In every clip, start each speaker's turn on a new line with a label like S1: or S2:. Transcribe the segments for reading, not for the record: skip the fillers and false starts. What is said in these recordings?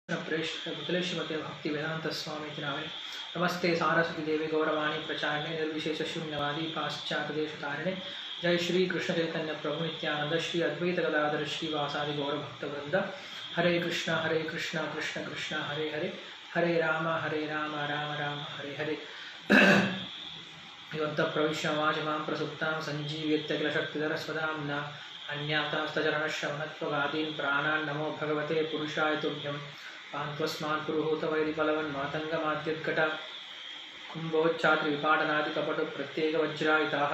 S1: श्रीमते भक्ति वेदांत स्वामी नामे नमस्ते सारस्वती देवी गौरवाणी प्रचारिणे निर्विशेष शून्यवादी पाश्चात्य देशतारिणे जय श्री कृष्ण चैतन्य प्रभु नित्यानंद श्री अद्वैत गदाधर श्रीवासादि गौरभक्तवृंद हरे कृष्ण कृष्ण कृष्ण हरे हरे हरे राम राम राम हरे हरे योऽन्तः प्रविश्य वाचमां प्रसुप्तां सञ्जीव्यत्य किल शक्तिधरस्वधाम्ना अन्यातास्तचरणश्रवणत्वगादीन् प्राणान् नमो भगवते पुरुषाय तुभ्यं पान्त्वस्मान् पुरुहूतवैरिबलवन्मातङ्गमाद्यद्घट कुम्भोच्चात्रिविपाटनादिकपटुप्रत्येकवज्रायिताः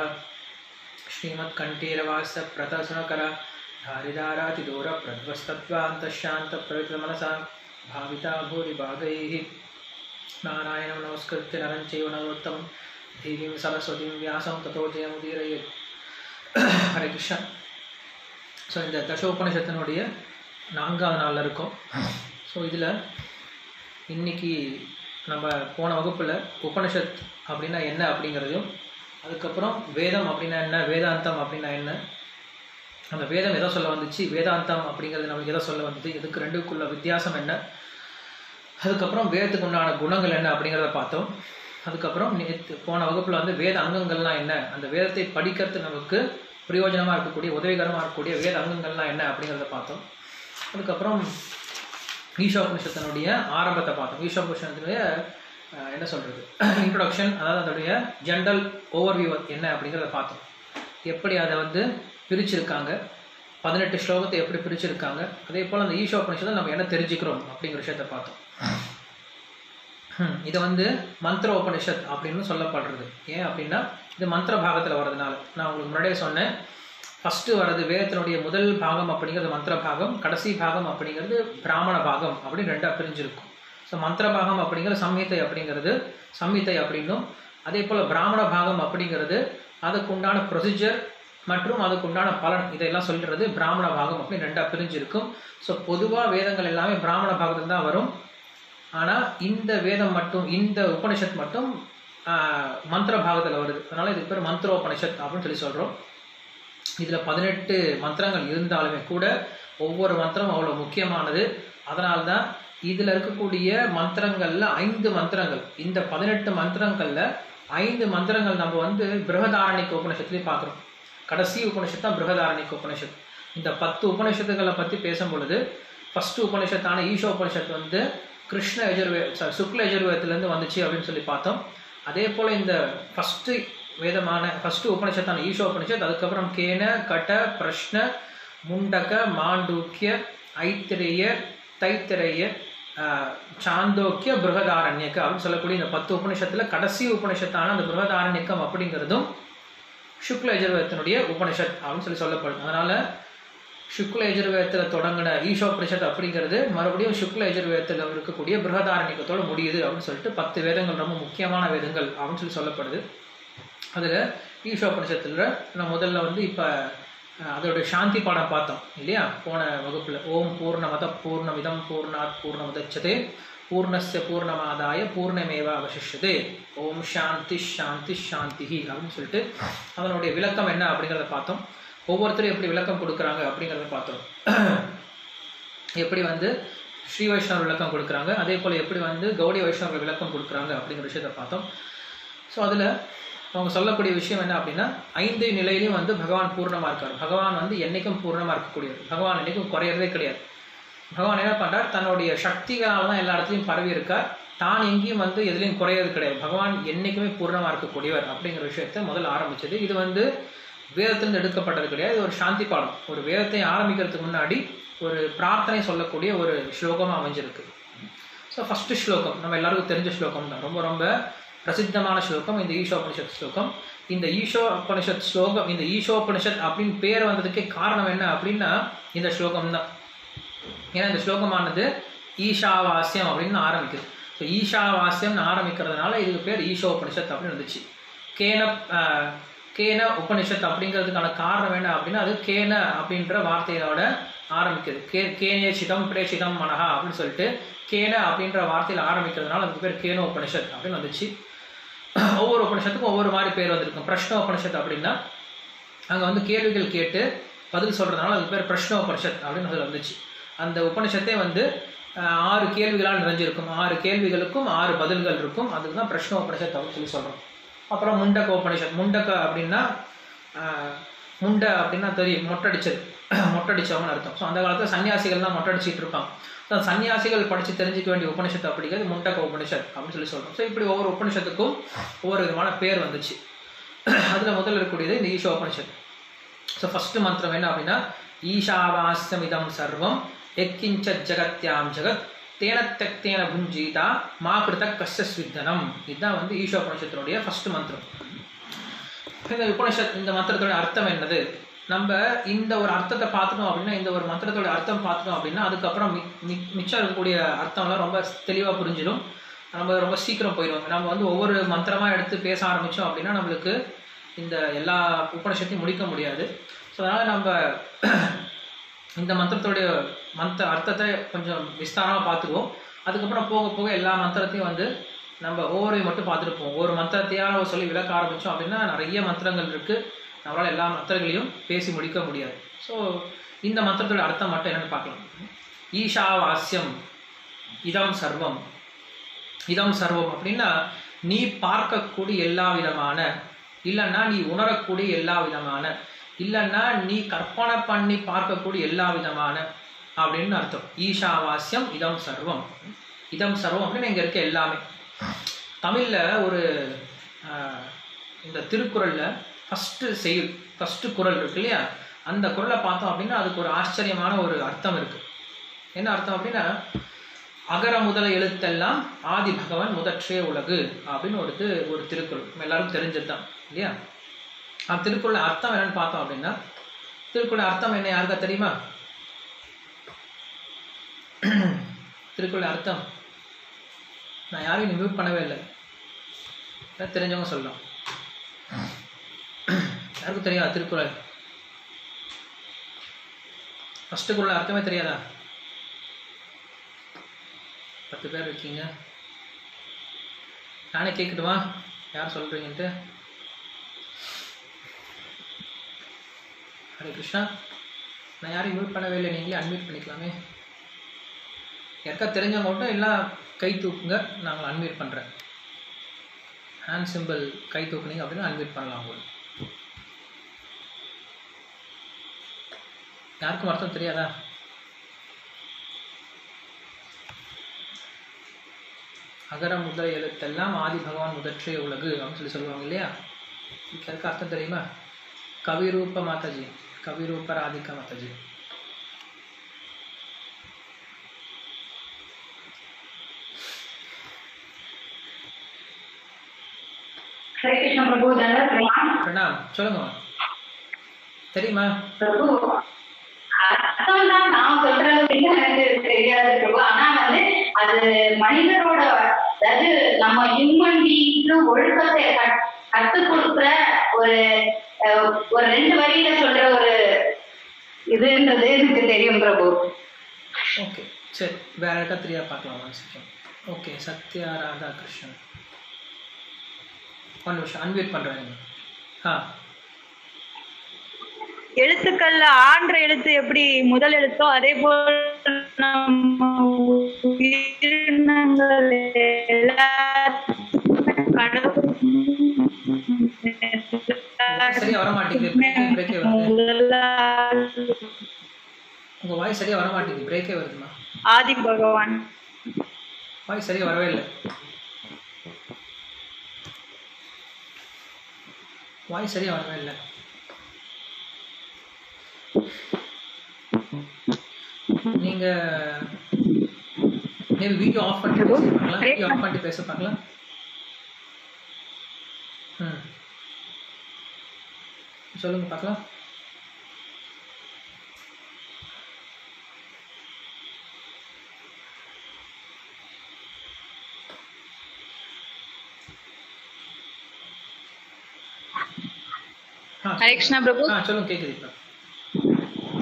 S1: श्रीमत्कण्ठीरवास्य प्रतसनकर धारिदारातिदूर प्रध्वस्तत्वान्तशान्तप्रवितमनसा भाविता भूरिभागैः नारायणं नमस्कृत्य नरं चैव नरोत्तमं देवीं सरस्वतीं व्यासं ततो जयमुदीरयेत् हरे कृष्ण. ஸோ இந்த தசோபனிஷத்தினுடைய 4வது நாளில் இருக்கோம். ஸோ இதில் இன்றைக்கி நம்ம போன வகுப்பில் உபனிஷத் அப்படின்னா என்ன அப்படிங்கிறதையும், அதுக்கப்புறம் வேதம் அப்படின்னா என்ன, வேதாந்தம் அப்படின்னா என்ன, அந்த வேதம் எதை சொல்ல வந்துச்சு, வேதாந்தம் அப்படிங்கிறது நம்மளுக்கு எதை சொல்ல வந்தது, இதுக்கு ரெண்டுக்குள்ள வித்தியாசம் என்ன, அதுக்கப்புறம் வேதத்துக்கு உண்டான குணங்கள் என்ன அப்படிங்கிறத பார்த்தோம். அதுக்கப்புறம் போன வகுப்பில் வந்து வேத அங்கங்கள்லாம் என்ன, அந்த வேதத்தை படிக்கிறது நமக்கு பிரயோஜனமாக இருக்கக்கூடிய உதவிகரமாக இருக்கக்கூடிய வேத அங்கங்கள்லாம் என்ன அப்படிங்கிறத பார்த்தோம். அதுக்கப்புறம் ஈஷோபனிஷத்தினுடைய ஆரம்பத்தை பார்த்தோம். ஈஷோபனிஷத்தினுடைய என்ன சொல்கிறது, இன்ட்ரொடக்ஷன், அதாவது அதனுடைய ஜென்ரல் ஓவர்வியூ என்ன அப்படிங்கிறத பார்த்தோம். எப்படி அதை வந்து பிரிச்சிருக்காங்க, 18 ஸ்லோகத்தை எப்படி பிரிச்சிருக்காங்க, அதே போல் அந்த ஈஷோபனிஷத்தை நம்ம என்ன தெரிஞ்சுக்கிறோம் அப்படிங்கிற விஷயத்தை பார்த்தோம். இதை வந்து மந்திர உபனிஷத் அப்படின்னு சொல்லப்படுறது. ஏன் அப்படின்னா இது மந்திர பாகத்தில் வர்றதுனால. நான் உங்களுக்கு முன்னாடியே சொன்னேன், ஃபஸ்ட்டு வர்றது வேதத்தினுடைய முதல் பாகம் அப்படிங்கிறது மந்திர பாகம், கடைசி பாகம் அப்படிங்கிறது பிராமண பாகம் அப்படின்னு ரெண்டாக பிரிஞ்சிருக்கும். ஸோ மந்திர பாகம் அப்படிங்கிற சம்ஹிதை அப்படிங்கிறது சம்ஹிதை அப்படின்னும், அதே போல் பிராமண பாகம் அப்படிங்கிறது அதுக்குண்டான ப்ரொசீஜர் மற்றும் அதுக்குண்டான பலன், இதெல்லாம் சொல்கிறது பிராமண பாகம் அப்படின்னு ரெண்டாக பிரிஞ்சிருக்கும். ஸோ பொதுவாக வேதங்கள் எல்லாமே பிராமண பாகத்தில் தான் வரும். ஆனால் இந்த வேதம் மட்டும், இந்த உபனிஷத் மட்டும் மந்திர பாகத்தில் வருது. அதனால் இதுக்கு பேர் மந்திரோபனிஷத் அப்படின்னு சொல்லி சொல்கிறோம். இதில் 18 மந்திரங்கள் இருந்தாலுமே கூட ஒவ்வொரு மந்திரம் அவ்வளோ முக்கியமானது. அதனால்தான் இதில் இருக்கக்கூடிய மந்திரங்களில் 5 மந்திரங்கள், இந்த 18 மந்திரங்களில் 5 மந்திரங்கள் நம்ம வந்து பிருஹதாரண்யக உபனிஷத்துலேயும் பார்க்குறோம். கடைசி உபனிஷத்து தான் பிருஹதாரண்யக உபனிஷத். இந்த 10 உபனிஷத்துக்களை பற்றி பேசும் பொழுது ஃபஸ்ட்டு உபனிஷத்தான ஈஷோபனிஷத் வந்து கிருஷ்ண சுக்ல யஜுர்வேதத்துலேருந்து வந்துச்சு அப்படின்னு சொல்லி பார்த்தோம். அதே போல் இந்த ஃபஸ்ட்டு உபனிஷத்தான ஈஷோபனிஷத், அதுக்கப்புறம் கேன, கட, பிரஷ்ன, முண்டக, மாண்டூக்கிய, ஐத்திரேய, தைத்திரேய, சாந்தோக்கிய, பிருஹதாரண்யக அப்படின்னு சொல்லக்கூடிய இந்த 10 உபனிஷத்தில் கடைசி உபனிஷத்தான அந்த பிருஹதாரண்யகம் அப்படிங்கிறதும் சுக்ல யஜுர்வேதத்தினுடைய உபனிஷத் அப்படின்னு சொல்லப்படுது. அதனால் சுக்ல யஜுர்வேதத்தில் தொடங்கின ஈஷோபனிஷத் அப்படிங்கிறது மறுபடியும் சுக்ல யஜுர்வேதத்தில் இருக்கக்கூடிய பிருஹதாரண்யகத்தோடு முடியுது அப்படின்னு சொல்லிட்டு 10 வேதங்கள் ரொம்ப முக்கியமான வேதங்கள் அப்படின்னு சொல்லப்படுது. அதில் ஈஷோபனிஷத்தில் நம்ம முதல்ல வந்து இப்போ அதோடைய சாந்தி பாடம் பார்த்தோம் இல்லையா போன வகுப்பில். ஓம் பூர்ணமத பூர்ணமிதம் பூர்ணாத் பூர்ணமுதச்சதே பூர்ணஸ்ய பூர்ணமாதாய பூர்ணமேவ அவசிஷ்யதே ஓம் சாந்தி சாந்தி சாந்தி அப்படின்னு சொல்லிட்டு அதனுடைய விளக்கம் என்ன அப்படிங்கிறத பார்த்தோம். ஒவ்வொருத்தரும் எப்படி விளக்கம் கொடுக்குறாங்க அப்படிங்கிறத பார்த்தோம். எப்படி வந்து ஸ்ரீ வைஷ்ணவர் விளக்கம் கொடுக்குறாங்க, அதே போல் எப்படி வந்து கௌடி வைஷ்ணவர் விளக்கம் கொடுக்குறாங்க அப்படிங்கிற விஷயத்தை பார்த்தோம். ஸோ அதில் அவங்க சொல்லக்கூடிய விஷயம் என்ன அப்படின்னா, 5 நிலையிலையும் வந்து பகவான் பூர்ணமாக இருக்கார். பகவான் வந்து என்றைக்கும் பூர்ணமாக இருக்கக்கூடியது. பகவான் என்றைக்கும் குறையிறதே கிடையாது. பகவான் என்ன பண்ணுறார், தன்னுடைய சக்திகளால் தான் எல்லா இடத்துலையும் பரவி இருக்கார். தான் எங்கேயும் வந்து எதுலேயும் குறையிறது கிடையாது. பகவான் என்றைக்குமே பூர்ணமாக இருக்கக்கூடியவர் அப்படிங்கிற விஷயத்தை முதல்ல ஆரம்பிச்சது. இது வந்து வேதத்திலிருந்து எடுக்கப்பட்டது கிடையாது. இது ஒரு சாந்தி பாடம். ஒரு வேதத்தை ஆரம்பிக்கிறதுக்கு முன்னாடி ஒரு பிரார்த்தனை சொல்லக்கூடிய ஒரு ஸ்லோகமாக அமைஞ்சிருக்கு. ஸோ ஃபஸ்ட்டு ஸ்லோகம் நம்ம எல்லாருக்கும் தெரிஞ்ச ஸ்லோகம் தான், ரொம்ப ரொம்ப பிரசித்தமான ஸ்லோகம் இந்த ஈஷோபனிஷத் ஸ்லோகம். இந்த ஈஷோபனிஷத் ஸ்லோகம், இந்த ஈஷோபனிஷத் அப்படின்னு பேர் வந்ததுக்கே காரணம் என்ன அப்படின்னா இந்த ஸ்லோகம் தான். ஏன்னா இந்த ஸ்லோகமானது ஈஷாவாஸ்யம் அப்படின்னு ஆரம்பிக்குது. ஸோ ஈஷாவாஸ்யம்னு ஆரம்பிக்கிறதுனால இதுக்கு பேர் ஈஷோபனிஷத் அப்படின்னு இருந்துச்சு. கேன உபனிஷத் அப்படிங்கிறதுக்கான காரணம் என்ன அப்படின்னா, அது கேன அப்படின்ற வார்த்தையோட ஆரம்பிக்குது. கேனே சிதம் பிரேஷிதம் மனஹா அப்படின்னு சொல்லிட்டு கேன அப்படின்ற வார்த்தையில் ஆரம்பிக்கிறதுனால அதுக்கு பேர் கேனோ உபனிஷத் அப்படின்னு வந்துச்சு. ஒவ்வொரு உபனிஷத்துக்கும் ஒவ்வொரு மாதிரி பேர் வந்திருக்கும். பிரஷ்ன உபனிஷத் அப்படின்னா அங்கே வந்து கேள்விகள் கேட்டு பதில் சொல்கிறதுனால அதுக்கு பேர் பிரஷ்ன உபனிஷத் அப்படின்னு வந்துச்சு. அந்த உபனிஷத்தே வந்து 6 கேள்விகளால் நிறைஞ்சிருக்கும். 6 கேள்விகளுக்கும் 6 பதில்கள் இருக்கும். அதுக்கு தான் பிரஷ்ன உபனிஷத் அப்படின்னு சொல்லி சொல்கிறோம். அப்புறம் முண்டக உபனிஷத். முண்டக அப்படின்னா முண்டை அப்படின்னா தெரியும், மொட்டடிச்சது, மொட்டடிச்சவங்கன்னு அர்த்தம். ஸோ அந்த காலத்தில் சன்னியாசிகள் தான் மொட்டடிச்சிட்டு இருப்பாங்க. ஸோ சன்னியாசிகள் படித்து தெரிஞ்சிக்க வேண்டிய உபனிஷத்து அப்படிங்கிறது முண்டக உபனிஷத் அப்படின்னு சொல்லி சொல்கிறோம். ஸோ இப்படி ஒவ்வொரு உபனிஷத்துக்கும் ஒவ்வொரு விதமான பேர் வந்துச்சு. அதில் முதல்ல இருக்கக்கூடியது இந்த ஈஷா உபனிஷத். ஸோ ஃபஸ்ட்டு மந்திரம் என்ன அப்படின்னா, ஈஷாவாஸ்யமிதம் சர்வம் எக்கிஞ்ச ஜகத்யாம் ஜகத் தேன தெக்தேன புஞ்சீதா மா கிருத கஷ்டஸ்வித்தனம். இதுதான் வந்து ஈஷா உபனிஷத்தினுடைய ஃபஸ்ட்டு மந்திரம். இந்த உபனிஷத், இந்த மந்திரத்தோட அர்த்தம் என்னது, நம்ம இந்த ஒரு அர்த்தத்தை பார்த்துட்டோம் அப்படின்னா, இந்த ஒரு மந்திரத்தோட அர்த்தம் பார்த்துட்டோம் அப்படின்னா அதுக்கப்புறம் மிச்சம் இருக்கக்கூடிய அர்த்தம்லாம் ரொம்ப தெளிவாக புரிஞ்சிடும். நம்ம ரொம்ப சீக்கிரம் போயிடும். நம்ம வந்து ஒவ்வொரு மந்திரமாக எடுத்து பேச ஆரம்பித்தோம் அப்படின்னா நம்மளுக்கு இந்த எல்லா உபனிஷத்தையும் முடிக்க முடியாது. ஸோ அதனால் நம்ம இந்த மந்திரத்தோடைய அர்த்தத்தை கொஞ்சம் விஸ்தாரமாக பார்த்துக்குவோம். அதுக்கப்புறம் போக போக எல்லா மந்திரத்தையும் வந்து நம்ம ஒவ்வொரு மட்டும் பார்த்துருப்போம். ஒரு மந்திரத்தையாக சொல்லி விளக்க ஆரம்பித்தோம் அப்படின்னா நிறைய மந்திரங்கள் இருக்குது, நம்மளால் எல்லா மந்திரங்களையும் பேசி முடிக்க முடியாது. ஸோ இந்த மந்திரத்தோட அர்த்தம் மட்டும் என்னென்னு பார்க்கலாம். ஈஷாவாஸ்யம் இதம் சர்வம். இதம் சர்வம் அப்படின்னா நீ பார்க்கக்கூடிய எல்லா விதமான, இல்லைன்னா நீ உணரக்கூடிய எல்லா விதமான, இல்லைன்னா நீ கற்பனை பண்ணி பார்க்கக்கூடிய எல்லா விதமான அப்படின்னு அர்த்தம். ஈஷாவாஸ்யம் இதம் சர்வம். இதம் சர்வம் அப்படின்னு இங்கே இருக்க எல்லாமே. தமிழில் ஒரு இந்த திருக்குறளில் ஃபஸ்ட்டு குறள் இருக்கு இல்லையா, அந்த குறளை பார்த்தோம் அப்படின்னா அதுக்கு ஒரு ஆச்சரியமான ஒரு அர்த்தம் இருக்குது. என்ன அர்த்தம் அப்படின்னா, அகர முதல எழுத்தெல்லாம் ஆதி பகவன் முதற்றே உலகு அப்படின்னு ஒரு திருக்குறள். நம்ம எல்லாருக்கும் தெரிஞ்சது தான் இல்லையா. அந்த திருக்குறள் அர்த்தம் என்னன்னு பார்த்தோம் அப்படின்னா, திருக்குறள் அர்த்தம் என்ன யாருக்கா தெரியுமா? திருக்குறள் அர்த்தம் நான் யாரையும் மியூட் பண்ணவே இல்லை, தெரிஞ்சவங்க சொல்லலாம். யாருக்கும் தெரியாதா திருக்குறள்? ஃபஸ்ட்டு குறள் அர்த்தமே தெரியாதா? 10 பேர் இருக்கீங்க. நானே கேட்கட்டுமா யார் சொல்கிறீங்கன்ட்டு? ஹரே கிருஷ்ணா. நான் யாரையும் மியூட் பண்ணவே இல்லை, நீங்களே அன்மியூட் பண்ணிக்கலாமே. யாருக்கா தெரிஞ்சவங்க மட்டும் எல்லாம் கை தூக்குங்க, நாங்கள் அன்மியூட் பண்ணுறேன். ஹேண்ட் சிம்பிள் கை தூக்குனீங்க அப்படின்னா அன்மியூட் பண்ணலாம். உங்களுக்கு யாருக்கும் அர்த்தம் தெரியாதா? அகர முதல எழுத்தெல்லாம் ஆதி பகவான் முதற்றே உலகு அப்படின்னு சொல்லி சொல்லுவாங்க இல்லையா. இதுக்கு அர்த்தம் தெரியுமா? கவிரூப மாதாஜி, கவிரூப ராதிகா மாதாஜி. பிரணாம். சொல்லுங்க, தெரியுமா?
S2: அர்த்தம் தான் நான் சொல்ற அளவுக்கு எனக்கு தெரியாது பிரபு. ஆனா வந்து அது மனிதரோட, அதாவது நம்ம ஹியூமன் பீயிங்க்கு ஒழுக்கத்தை கற்றுக் கொடுக்குற ஒரு 2 வரியில சொல்ற ஒரு இதுன்றது எனக்கு தெரியும் பிரபு.
S1: ஓகே சரி, வேற யாருக்கா தெரியா பார்க்கலாம். 1 செகண்ட். ஓகே, சத்யா ராதாகிருஷ்ணன். 1 நிமிஷம் அன்மியூட் பண்ணுறேன்.
S3: எழுத்துக்கள்ல ஆன்ற எழுத்து எப்படி முதல் எழுத்தோ அதே போல்
S1: சரியா வர மாட்டேங்குது, உங்க வாய்ஸ் சரியா வர மாட்டேங்குது, பிரேக்கே வருதுமா.
S3: ஆதி பகவான்
S1: வாய்ஸ் சரியா வரவே இல்லை, வாய்ஸ் சரியா வரவே இல்லை. நீங்க வீடியோ ஆஃப் பண்ணிட்டு பேச பார்க்கலாம். வீடியோ ஆஃப் பண்ணிட்டு பேச பார்க்கலாம். சொல்லுங்க பார்க்கலாம்.
S3: ஹரே கிருஷ்ணா பிரபு.
S1: சொல்லுங்க, கேக்குது இப்ப.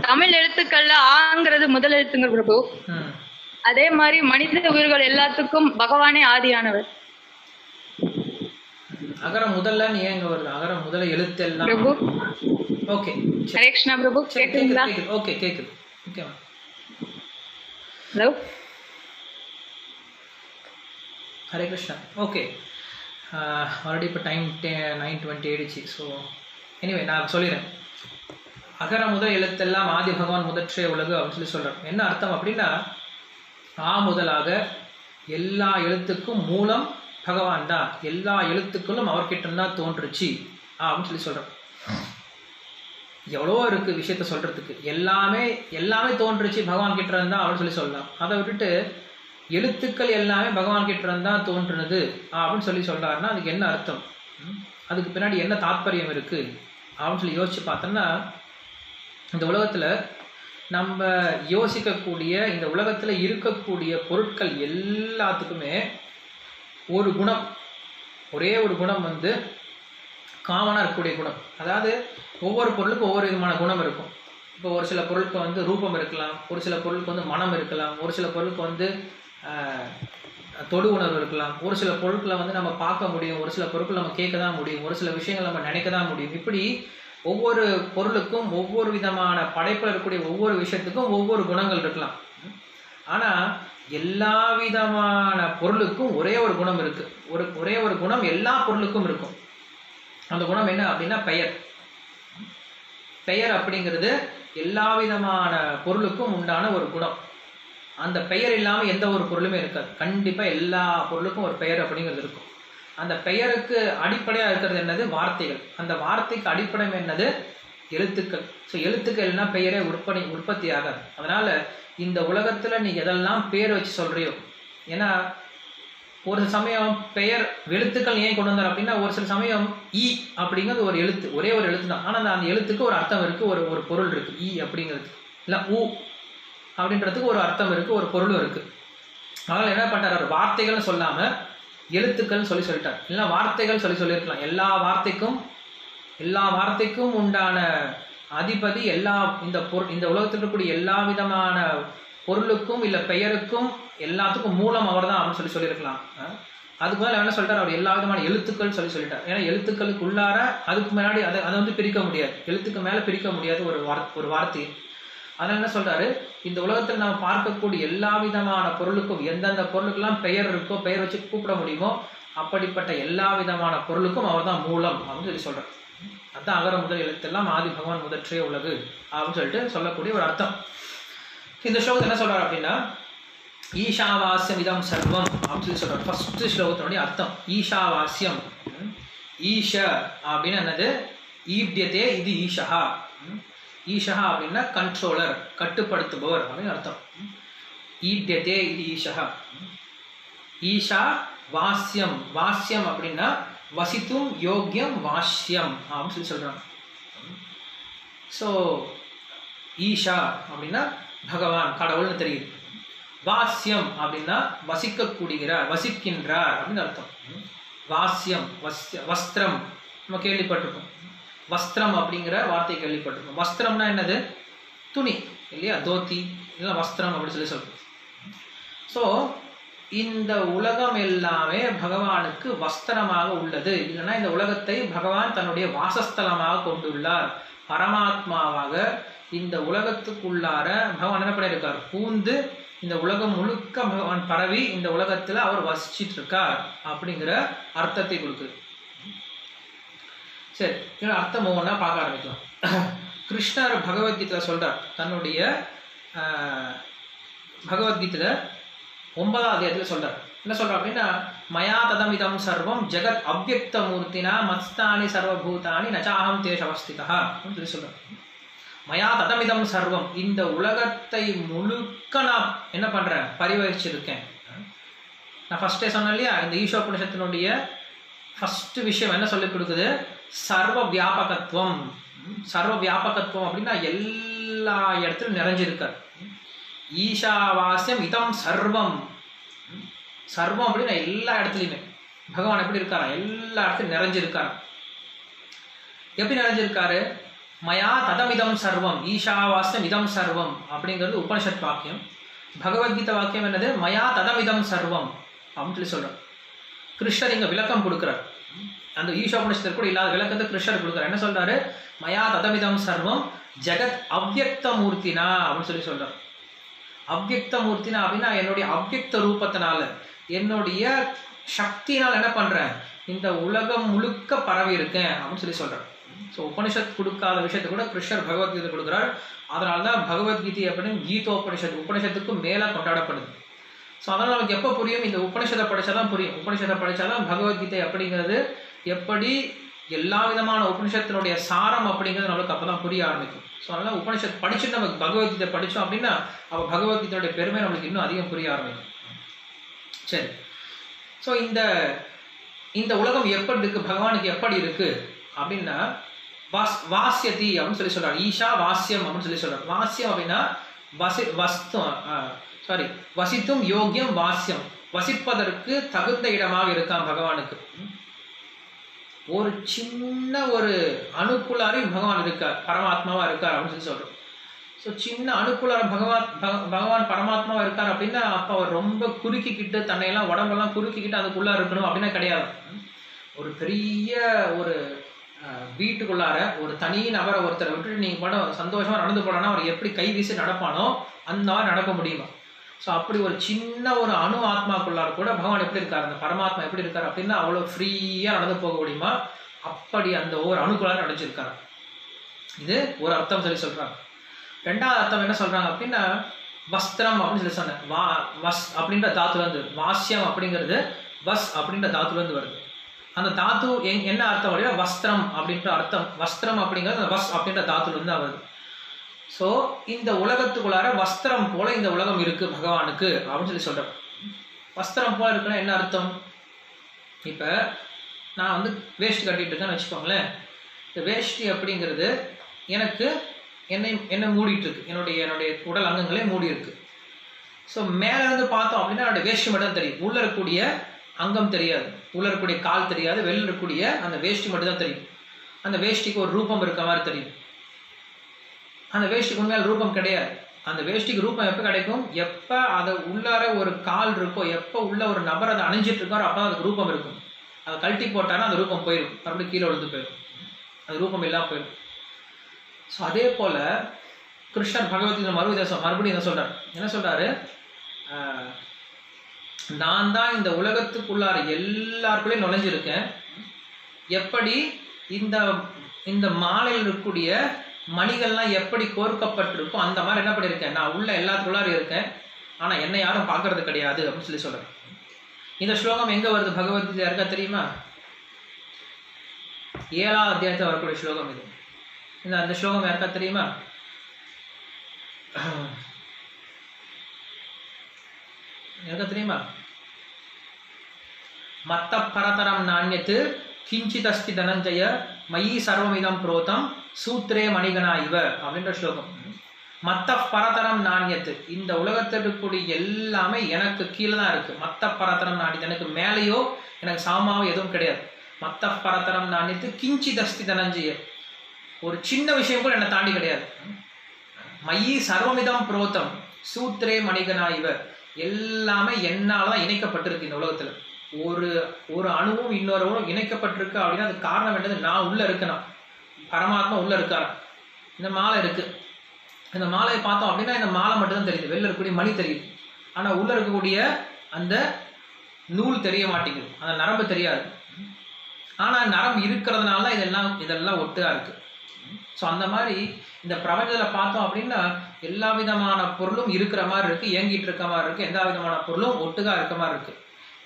S3: தமிழ் எழுத்துக்கள்ல ஆங்கிறது முதல் எழுத்துங்க பிரபு. அதே மாதிரி மனித உயிர்கள் எல்லாத்துக்கும் பகவானே ஆதியானவர்.
S1: அகரம் முதல்ல நீ ஏங்க வருது? அகரம் முதல்ல எழுத்து எல்லாம்
S3: பிரபு.
S1: ஓகே,
S3: ஹரே கிருஷ்ணா பிரபு. கேக்குதுங்களா?
S1: ஓகே, கேக்குது. ஓகேவா?
S3: Hello.
S1: Hare Krishna. Okay, already இப்போ டைம் 9:20 ஆயிடுச்சு. ஸோ எனிவே நான் சொல்லிடுறேன். அகர முதல் எழுத்தெல்லாம் ஆதி பகவான் முதற்றே உலகு அப்படின்னு சொல்லி சொல்கிறேன். என்ன அர்த்தம் அப்படின்னா, முதலாக எல்லா எழுத்துக்கும் மூலம் பகவான் தான், எல்லா எழுத்துக்களும் அவர்கிட்ட தான் தோன்றுச்சு அப்படின்னு சொல்லி சொல்கிறேன். எவ்வளோ இருக்குது விஷயத்த சொல்கிறதுக்கு. எல்லாமே தோன்றுச்சு பகவான் கிட்ட இருந்தா அப்படின்னு சொல்லி சொல்லலாம். அதை விட்டுட்டு எழுத்துக்கள் எல்லாமே பகவான் கிட்ட இருந்தா தோன்றுனது அப்படின்னு சொல்லி சொல்கிறாருன்னா அதுக்கு என்ன அர்த்தம், அதுக்கு பின்னாடி என்ன தாத்பரியம் இருக்குது அப்படின்னு சொல்லி யோசிச்சு பார்த்தோம்னா, இந்த உலகத்தில் நம்ம யோசிக்கக்கூடிய, இந்த உலகத்தில் இருக்கக்கூடிய பொருட்கள் எல்லாத்துக்குமே ஒரு குணம், ஒரே ஒரு குணம் வந்து காமனாக இருக்கக்கூடிய குணம். அதாவது ஒவ்வொரு பொருளுக்கும் ஒவ்வொரு விதமான குணம் இருக்கும். இப்போ ஒரு சில பொருளுக்கு வந்து ரூபம் இருக்கலாம், ஒரு சில பொருளுக்கு வந்து மனம் இருக்கலாம், ஒரு சில பொருளுக்கு வந்து தொடு உணர்வு இருக்கலாம், ஒரு சில பொருட்களை வந்து நம்ம பார்க்க முடியும், ஒரு சில பொருட்கள் நம்ம கேட்க தான் முடியும், ஒரு சில விஷயங்கள் நம்ம நினைக்க தான் முடியும். இப்படி ஒவ்வொரு பொருளுக்கும் ஒவ்வொரு விதமான படைப்பில் இருக்கக்கூடிய ஒவ்வொரு விஷயத்துக்கும் ஒவ்வொரு குணங்கள் இருக்கலாம். ஆனால் எல்லா விதமான பொருளுக்கும் ஒரே ஒரு குணம் இருக்குது. ஒரே ஒரு குணம் எல்லா பொருளுக்கும் இருக்கும். அந்த குணம் என்ன அப்படின்னா பெயர். பெயர் அப்படிங்கிறது எல்லா விதமான பொருளுக்கும் உண்டான ஒரு குணம். அந்த பெயர் இல்லாமல் எந்த ஒரு பொருளுமே இருக்காது. கண்டிப்பாக எல்லா பொருளுக்கும் ஒரு பெயர் அப்படிங்கிறது இருக்கும். அந்த பெயருக்கு அடிப்படையாக இருக்கிறது என்னது? வார்த்தைகள். அந்த வார்த்தைக்கு அடிப்படை என்னது? எழுத்துக்கள். ஸோ எழுத்துக்கள்னா பெயரே உற்பத்தி ஆகாது. அதனால் இந்த உலகத்தில் நீ எதெல்லாம் பேர் வச்சு சொல்கிறியோ, ஏன்னா ஒரு சமயம் பெயர் எழுத்துக்கள் ஏன் கொண்டு வந்தார் அப்படின்னா, ஒரு சில சமயம் ஈ அப்படிங்கிறது ஒரு எழுத்து, ஒரே ஒரு எழுத்து தான். ஆனால் அந்த எழுத்துக்கு ஒரு அர்த்தம் இருக்குது, ஒரு பொருள் இருக்குது. ஈ அப்படிங்கிறது இல்லை ஊ அப்படின்றதுக்கு ஒரு அர்த்தம் இருக்குது, ஒரு பொருளும் இருக்குது. அதனால் என்ன பண்ணுறாரு, அவர் வார்த்தைகள்னு சொல்லாமல் எழுத்துக்கள் சொல்லிட்டார். இல்லைன்னா வார்த்தைகள் சொல்லியிருக்கலாம். எல்லா வார்த்தைக்கும் உண்டான அதிபதி, இந்த உலகத்தில் இருக்கக்கூடிய எல்லா விதமான பொருளுக்கும் இல்லை பெயருக்கும் எல்லாத்துக்கும் மூலம் அவர் தான் அப்படின்னு சொல்லியிருக்கலாம். அதுக்கு மேலே என்ன சொல்லிட்டார், அவர் எல்லா விதமான எழுத்துக்கள் சொல்லிட்டார். ஏன்னா எழுத்துக்களுக்கு உள்ளார அதுக்கு முன்னாடி அதை வந்து பிரிக்க முடியாது, எழுத்துக்கு மேலே பிரிக்க முடியாது ஒரு வார்த்தை. அதனால் என்ன சொல்றாரு, இந்த உலகத்தில் நாம் பார்க்கக்கூடிய எல்லா விதமான பொருளுக்கும் எந்தெந்த பொருளுக்கெல்லாம் பெயர் இருக்கோ, பெயர் வச்சு கூப்பிட முடியுமோ, அப்படிப்பட்ட எல்லா விதமான பொருளுக்கும் அவர் தான் மூலம் அப்படின்னு சொல்றார். அதுதான் அகர முதல் எழுத்தெல்லாம் ஆதி பகவான் முதற்றே உலகு அப்படின்னு சொல்லிட்டு சொல்லக்கூடிய ஒரு அர்த்தம். இந்த ஸ்லோகத்தை என்ன சொல்றாரு அப்படின்னா, ஈஷாவாஸ்யம் இதம் சர்வம் அப்படின்னு சொல்லி சொல்றாரு. ஃபர்ஸ்ட் ஸ்லோகத்தினுடைய அர்த்தம் ஈஷாவாஸ்யம். ஈஷ அப்படின்னு என்னது? ஈப்யத்தே இது ஈஷா. ஈஷா அப்படின்னா கண்ட்ரோலர், கட்டுப்படுத்துபவர் அப்படின்னு அர்த்தம். ஈப்யத்தே இது ஈஷா. ஈஷா வாஸ்யம். வாஸ்யம் அப்படின்னா வசித்தும் யோக்கியம் வாஷ்யம் அப்படின்னு சொல்லி சொல்றாங்க. ஸோ ஈஷா அப்படின்னா பகவான், கடவுள்னு தெரியுது. வாஸ்யம் அப்படின்னா வசிக்கின்றார் அப்படின்னு அர்த்தம். வாஸ்யம் வஸ்திரம் நம்ம கேள்விப்பட்டிருக்கோம். வஸ்திரம் அப்படிங்கிற வார்த்தை கேள்விப்பட்டிருக்கோம். வஸ்திரம்னா என்னது? துணி இல்லையா? தோத்தி இல்லை வஸ்திரம் அப்படின்னு சொல்லி சொல்றோம். ஸோ இந்த உலகம் எல்லாமே பகவானுக்கு வஸ்திரமாக உள்ளது. இல்லைன்னா இந்த உலகத்தை பகவான் தன்னுடைய வாசஸ்தலமாக கொண்டுள்ளார். பரமாத்மாவாக இந்த உலகத்துக்குள்ளார பகவான் என்ன பண்ணியிருக்கார்? பூந்து இந்த உலகம் முழுக்க பகவான் பரவி இந்த உலகத்தில் அவர் வசிச்சிட்டு இருக்கார் அப்படிங்கிற அர்த்தத்தை கொடுக்குது. சரி, இன்னும் அர்த்தம் ஒவ்வொன்றா பார்க்க ஆரம்பிக்கலாம். கிருஷ்ணர் பகவத்கீதையில் சொல்றார், தன்னுடைய பகவத்கீதையில் 9வது அத்தியாயத்தில் சொல்றார். என்ன சொல்றார் அப்படின்னா, மயா ததமிதம் சர்வம் ஜெகத் அவ்யக்த மூர்த்தினா மத்ஸ்தானி சர்வபூதானி நச்சாஹம் தேஷவஸ்திதா அப்படின்னு சொல்லி சொல்றார். மயா ததமிதம் சர்வம், இந்த உலகத்தை முழுக்க நான் என்ன பண்றேன்? பரிவகிச்சிருக்கேன். நான் ஃபர்ஸ்டே சொன்னேன் இல்லையா, இந்த ஈஷோபனிஷத்தினுடைய ஃபர்ஸ்ட் விஷயம் என்ன சொல்லி கொடுக்குது? சர்வ வியாபகத்துவம். சர்வ வியாபகத்துவம் அப்படின்னா எல்லா இடத்துலையும் நிறைஞ்சிருக்கார். ஈஷாவாஸ்யம் இதம் சர்வம். சர்வம் அப்படின்னா எல்லா இடத்துலையுமே பகவான் எப்படி இருக்காரா? எல்லா இடத்துலையும் நிறைஞ்சிருக்காரு. எப்படி நிறைஞ்சிருக்காரு? மயா ததமிதம் சர்வம், ஈஷாவாஸ்யம் இதம் சர்வம் அப்படிங்கிறது உபனிஷத் வாக்கியம். பகவத்கீதை வாக்கியம் என்னது? மயா ததமிதம் சர்வம் அப்படின்னு சொல்லி சொல்றார். கிருஷ்ணர் இங்க விளக்கம் கொடுக்கிறார். அந்த ஈஷோபனிஷத்தில் கூட இல்லாத விளக்கத்தை கிருஷ்ணர் கொடுக்கிறார். என்ன சொல்றாரு? மயா ததமிதம் சர்வம் ஜெகத் அவ்யக்த மூர்த்தினா அப்படின்னு சொல்லி சொல்றார். அவ்யக்த மூர்த்தினா அப்படின்னா என்னுடைய அவ்யக்த ரூபத்தினால, என்னுடைய சக்தினால் என்ன பண்றேன், இந்த உலகம் முழுக்க பரவி இருக்கேன் அப்படின்னு சொல்லி சொல்றேன். ஸோ உபனிஷத் கொடுக்காத விஷயத்தை கூட கிருஷ்ணர் பகவத்கீதை கொடுக்குறார். அதனால்தான் பகவத்கீதை அப்படின்னு கீதோபனிஷத் உபனிஷத்துக்கும் மேல கொண்டாடப்படுது. ஸோ அதனால் நமக்கு எப்போ புரியும், இந்த உபனிஷத்தை படித்தாதான் புரியும். உபனிஷத்தை படித்தாதான் பகவத்கீதை அப்படிங்கிறது எப்படி எல்லா விதமான உபனிஷத்தினுடைய சாரம் அப்படிங்கிறது நம்மளுக்கு அப்போ தான் புரிய ஆரம்பிக்கும். ஸோ அதனால் உபனிஷத் படிச்சுட்டு நமக்கு பகவத்கீதை படித்தோம் அப்படின்னா அப்போ பகவத்கீதையுடைய பெருமை நம்மளுக்கு இன்னும் அதிகம் புரிய ஆரம்பிக்கும். சரி, ஸோ இந்த உலகம் எப்படி இருக்கு, பகவானுக்கு எப்படி இருக்கு அப்படின்னா வாசியதி அப்படின்னு சொல்லி சொல்றாரு. ஈஷா வாசியம் அப்படின்னு சொல்லி சொல்றாரு. வாசியம் அப்படின்னா வசித்தும் யோகியம் வாசியம், வசிப்பதற்கு தகுந்த இடமாக இருக்கான் பகவானுக்கு. ஒரு சின்ன ஒரு அணுக்குள்ளாரி பகவான் இருக்கார், பரமாத்மாவா இருக்கார் அப்படின்னு சொல்லி சொல்றோம். ஸோ சின்ன அணுக்குள்ளார பகவான் பரமாத்மாவா இருக்கார் அப்படின்னா அப்போ அவர் ரொம்ப குறுக்கிக்கிட்டு தன்னையெல்லாம் உடம்பெல்லாம் குறுக்கிக்கிட்டு அதுக்குள்ளே இருக்கணும் அப்படின்னா கிடையாது. ஒரு பெரிய ஒரு வீட்டுக்குள்ளார ஒரு தனி நபரை ஒருத்தரை விட்டுட்டு நீங்கள் படம் சந்தோஷமாக நடந்து போனா அவர் எப்படி கை வீசி நடப்பானோ அந்த மாதிரி நடக்க முடியுமா? ஸோ அப்படி ஒரு சின்ன ஒரு அணு ஆத்மாக்குள்ளார கூட பகவான் எப்படி இருக்கார், அந்த பரமாத்மா எப்படி இருக்கார் அப்படின்னா அவ்வளோ ஃப்ரீயாக நடந்து போக முடியுமா? அப்படி அந்த ஒரு அணுக்குள்ளார நடிச்சிருக்காரு. இது ஒரு அர்த்தம் சொல்லி சொல்கிறாங்க. ரெண்டாவது அர்த்தம் என்ன சொல்கிறாங்க அப்படின்னா வஸ்திரம் அப்படின்னு சொல்லி சொன்னேன். வஸ் அப்படின்ற தாத்துலேருந்து, வாசியம் அப்படிங்கிறது வஸ் அப்படின்ற தாத்துலேருந்து வருது. அந்த தாத்து என்ன அர்த்தம் அப்படின்னா வஸ்திரம் அப்படின்ற அர்த்தம். வஸ்திரம் அப்படிங்கிறது அந்த வஸ் அப்படின்ற தாத்துலேருந்து தான் வருது. ஸோ இந்த உலகத்துக்குள்ளார வஸ்திரம் போல இந்த உலகம் இருக்கு பகவானுக்கு அப்படின்னு சொல்லி சொல்றேன். வஸ்திரம் போல இருக்குன்னா என்ன அர்த்தம்? இப்போ நான் வந்து வேஷ்டி கட்டிட்டு இருக்கேன்னு வச்சுக்கோங்களேன். இந்த வேஷ்டி அப்படிங்கிறது எனக்கு என்னை மூடிட்டு இருக்கு, என்னுடைய உடல் அங்கங்களே மூடி இருக்கு. ஸோ மேலே இருந்து பார்த்தோம் அப்படின்னா என்னுடைய வேஷ்டி மட்டும் தெரியும், உள்ள இருக்கக்கூடிய அங்கம் தெரியாது, உள்ள இருக்கக்கூடிய கால் தெரியாது, வெளியில் இருக்கக்கூடிய அந்த வேஷ்டி மட்டும் தான் தெரியும். அந்த வேஷ்டிக்கு ஒரு ரூபம் இருக்க மாதிரி தெரியும். அந்த வேஷ்டிக்கு உண்மையால் ரூபம் கிடையாது. அந்த வேஷ்டிக்கு ரூபம் எப்போ கிடைக்கும், எப்போ அதை உள்ளார ஒரு கால் இருக்கோ, எப்போ உள்ள ஒரு நபர் அதை அணிஞ்சிட்டு இருக்காரோ அப்போ அதுக்கு ரூபம் இருக்கும். அதை கழட்டி போட்டானா அந்த ரூபம் போயிடும், மறுபடியும் கீழே விழுந்து போயிடும், அது ரூபம் இல்லாமல் போயிடும். ஸோ அதே போல் கிருஷ்ணர் பகவத்கீதை மறுபடியும் என்ன சொல்றாரு, நான் தான் இந்த உலகத்துக்குள்ளார எல்லாருக்குள்ளேயும் நுழைஞ்சிருக்கேன். எப்படி இந்த மாலையில் இருக்கக்கூடிய மணிகள்லாம் எப்படி கோர்க்கப்பட்டிருக்கோ அந்த மாதிரி என்ன பண்ணியிருக்கேன், நான் உள்ள எல்லாத்துக்குள்ளாரும் இருக்கேன், ஆனால் என்னை யாரும் பார்க்கறது கிடையாது அப்படின்னு சொல்லி சொல்றேன். இந்த ஸ்லோகம் எங்க வருது பகவத்கீதை யாருக்கா தெரியுமா? 7ஆம் அத்தியாயத்தில் வரக்கூடிய ஸ்லோகம் இது. அந்த ஸ்லோகம் யாருக்கா தெரியுமா? யாருக்கா தெரியுமா? மத்த பரதரம் நாண்யத்து கிஞ்சித் அஸ்தி தனஞ்சய மயி சர்வமிதம் புரோதம் சூத்ரே மணிகனா இவ அப்படின்ற ஸ்லோகம். மத்த பரதரம் நாண்யத்து, இந்த உலகத்தில் இருக்கக்கூடிய எல்லாமே எனக்கு கீழே தான் இருக்கு. மத்த பரதரம் நாண்யத்து, எனக்கு மேலேயோ எனக்கு சாமாவோ எதுவும் கிடையாது. மத்த பரதரம் நாண்யத்து கிஞ்சித் அஸ்தி தனஞ்சய, ஒரு சின்ன விஷயம் கூட என்னை தாண்டி கிடையாது. மயி சர்வமிதம் புரோதம் சூத்ரே மணிகனா இவ, எல்லாமே என்னால தான் இணைக்கப்பட்டிருக்கு. இந்த உலகத்துல ஒரு அணுவும் இன்னொருவரும் இணைக்கப்பட்டிருக்கு அப்படின்னா அது காரணம் என்னது, நான் உள்ள இருக்கேனா, பரமாத்மா உள்ள இருக்காரா. இந்த மாலை இருக்கு, இந்த மாலையை பார்த்தோம் அப்படின்னா இந்த மாலை மட்டும்தான் தெரியுது, வெளில இருக்கக்கூடிய மணி தெரியுது, ஆனா உள்ள இருக்கக்கூடிய அந்த நூல் தெரிய மாட்டேங்குது, அந்த நரம்பு தெரியாது. ஆனா நரம்பு இருக்கிறதுனால தான் இதெல்லாம் ஒட்டுகா இருக்கு. ஸோ அந்த மாதிரி இந்த பிரபஞ்சத்தில் பார்த்தோம் அப்படின்னா எல்லா விதமான பொருளும் இருக்கிற மாதிரி இருக்கு, இயங்கிட்டு இருக்க மாதிரி இருக்கு, எல்லா விதமான பொருளும் ஒட்டுகா இருக்க மாதிரி இருக்கு.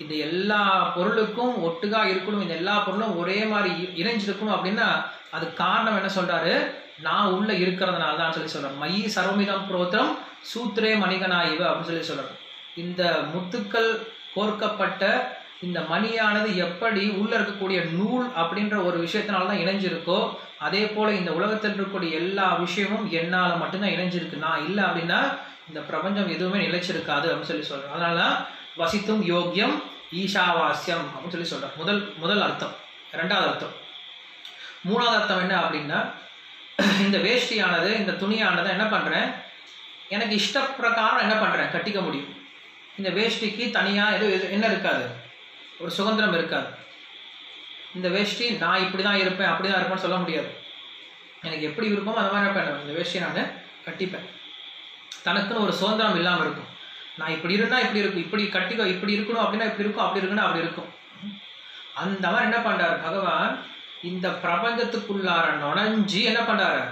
S1: இந்த எல்லா பொருளுக்கும் ஒட்டுகா இருக்கணும், இந்த எல்லா பொருளும் ஒரே மாதிரி இணைஞ்சிருக்கணும் அப்படின்னா அது காரணம் என்ன சொல்றாரு, நான் உள்ள இருக்கிறதுனால தான் சொல்லி சொல்றேன். மயி சர்வமிதம் புரோதம் சூத்ரே மணிகனா இவ அப்படின்னு சொல்லி சொல்றேன். இந்த முத்துக்கள் கோர்க்கப்பட்ட இந்த மணியானது எப்படி உள்ள இருக்கக்கூடிய நூல் அப்படின்ற ஒரு விஷயத்தினால்தான் இணைஞ்சிருக்கோ அதே போல இந்த உலகத்தில் இருக்கக்கூடிய எல்லா விஷயமும் என்னால மட்டும்தான் இணைஞ்சிருக்கு. நான் இல்லை அப்படின்னா இந்த பிரபஞ்சம் எதுவுமே நிலைச்சிருக்காது அப்படின்னு சொல்லி சொல்றேன். அதனாலதான் வசித்தும் யோக்கியம் ஈஷாவாஸ்யம் அப்படின்னு சொல்லி சொல்றேன். முதல் அர்த்தம். ரெண்டாவது அர்த்தம். மூணாவது அர்த்தம் என்ன அப்படின்னா, இந்த வேஷ்டியானது இந்த துணியானதை என்ன பண்றேன், எனக்கு இஷ்ட பிரகாரம் என்ன பண்றேன் கட்டிக்க முடியும். இந்த வேஷ்டிக்கு தனியா என்ன இருக்காது, ஒரு சுதந்திரம் இருக்காது. இந்த வேஷ்டி நான் இப்படிதான் இருப்பேன் அப்படிதான் இருப்பேன்னு சொல்ல முடியாது. எனக்கு எப்படி விருப்பமோ அந்த மாதிரி இருப்பேன். இந்த வேஷ்டியை நான் கட்டிப்பேன். தனக்குன்னு ஒரு சுதந்திரம் இல்லாமல் இருக்கும். நான் இப்படி இருந்தா இப்படி இருக்கும், இப்படி கட்டிக்கோ, இப்படி இருக்கணும் அப்படின்னா இப்படி இருக்கும், அப்படி இருக்குன்னா அப்படி இருக்கும். அந்த மாதிரி என்ன பண்றாரு பகவான், இந்த பிரபஞ்சத்துக்குள்ளார நுழைஞ்சி என்ன பண்றாரு,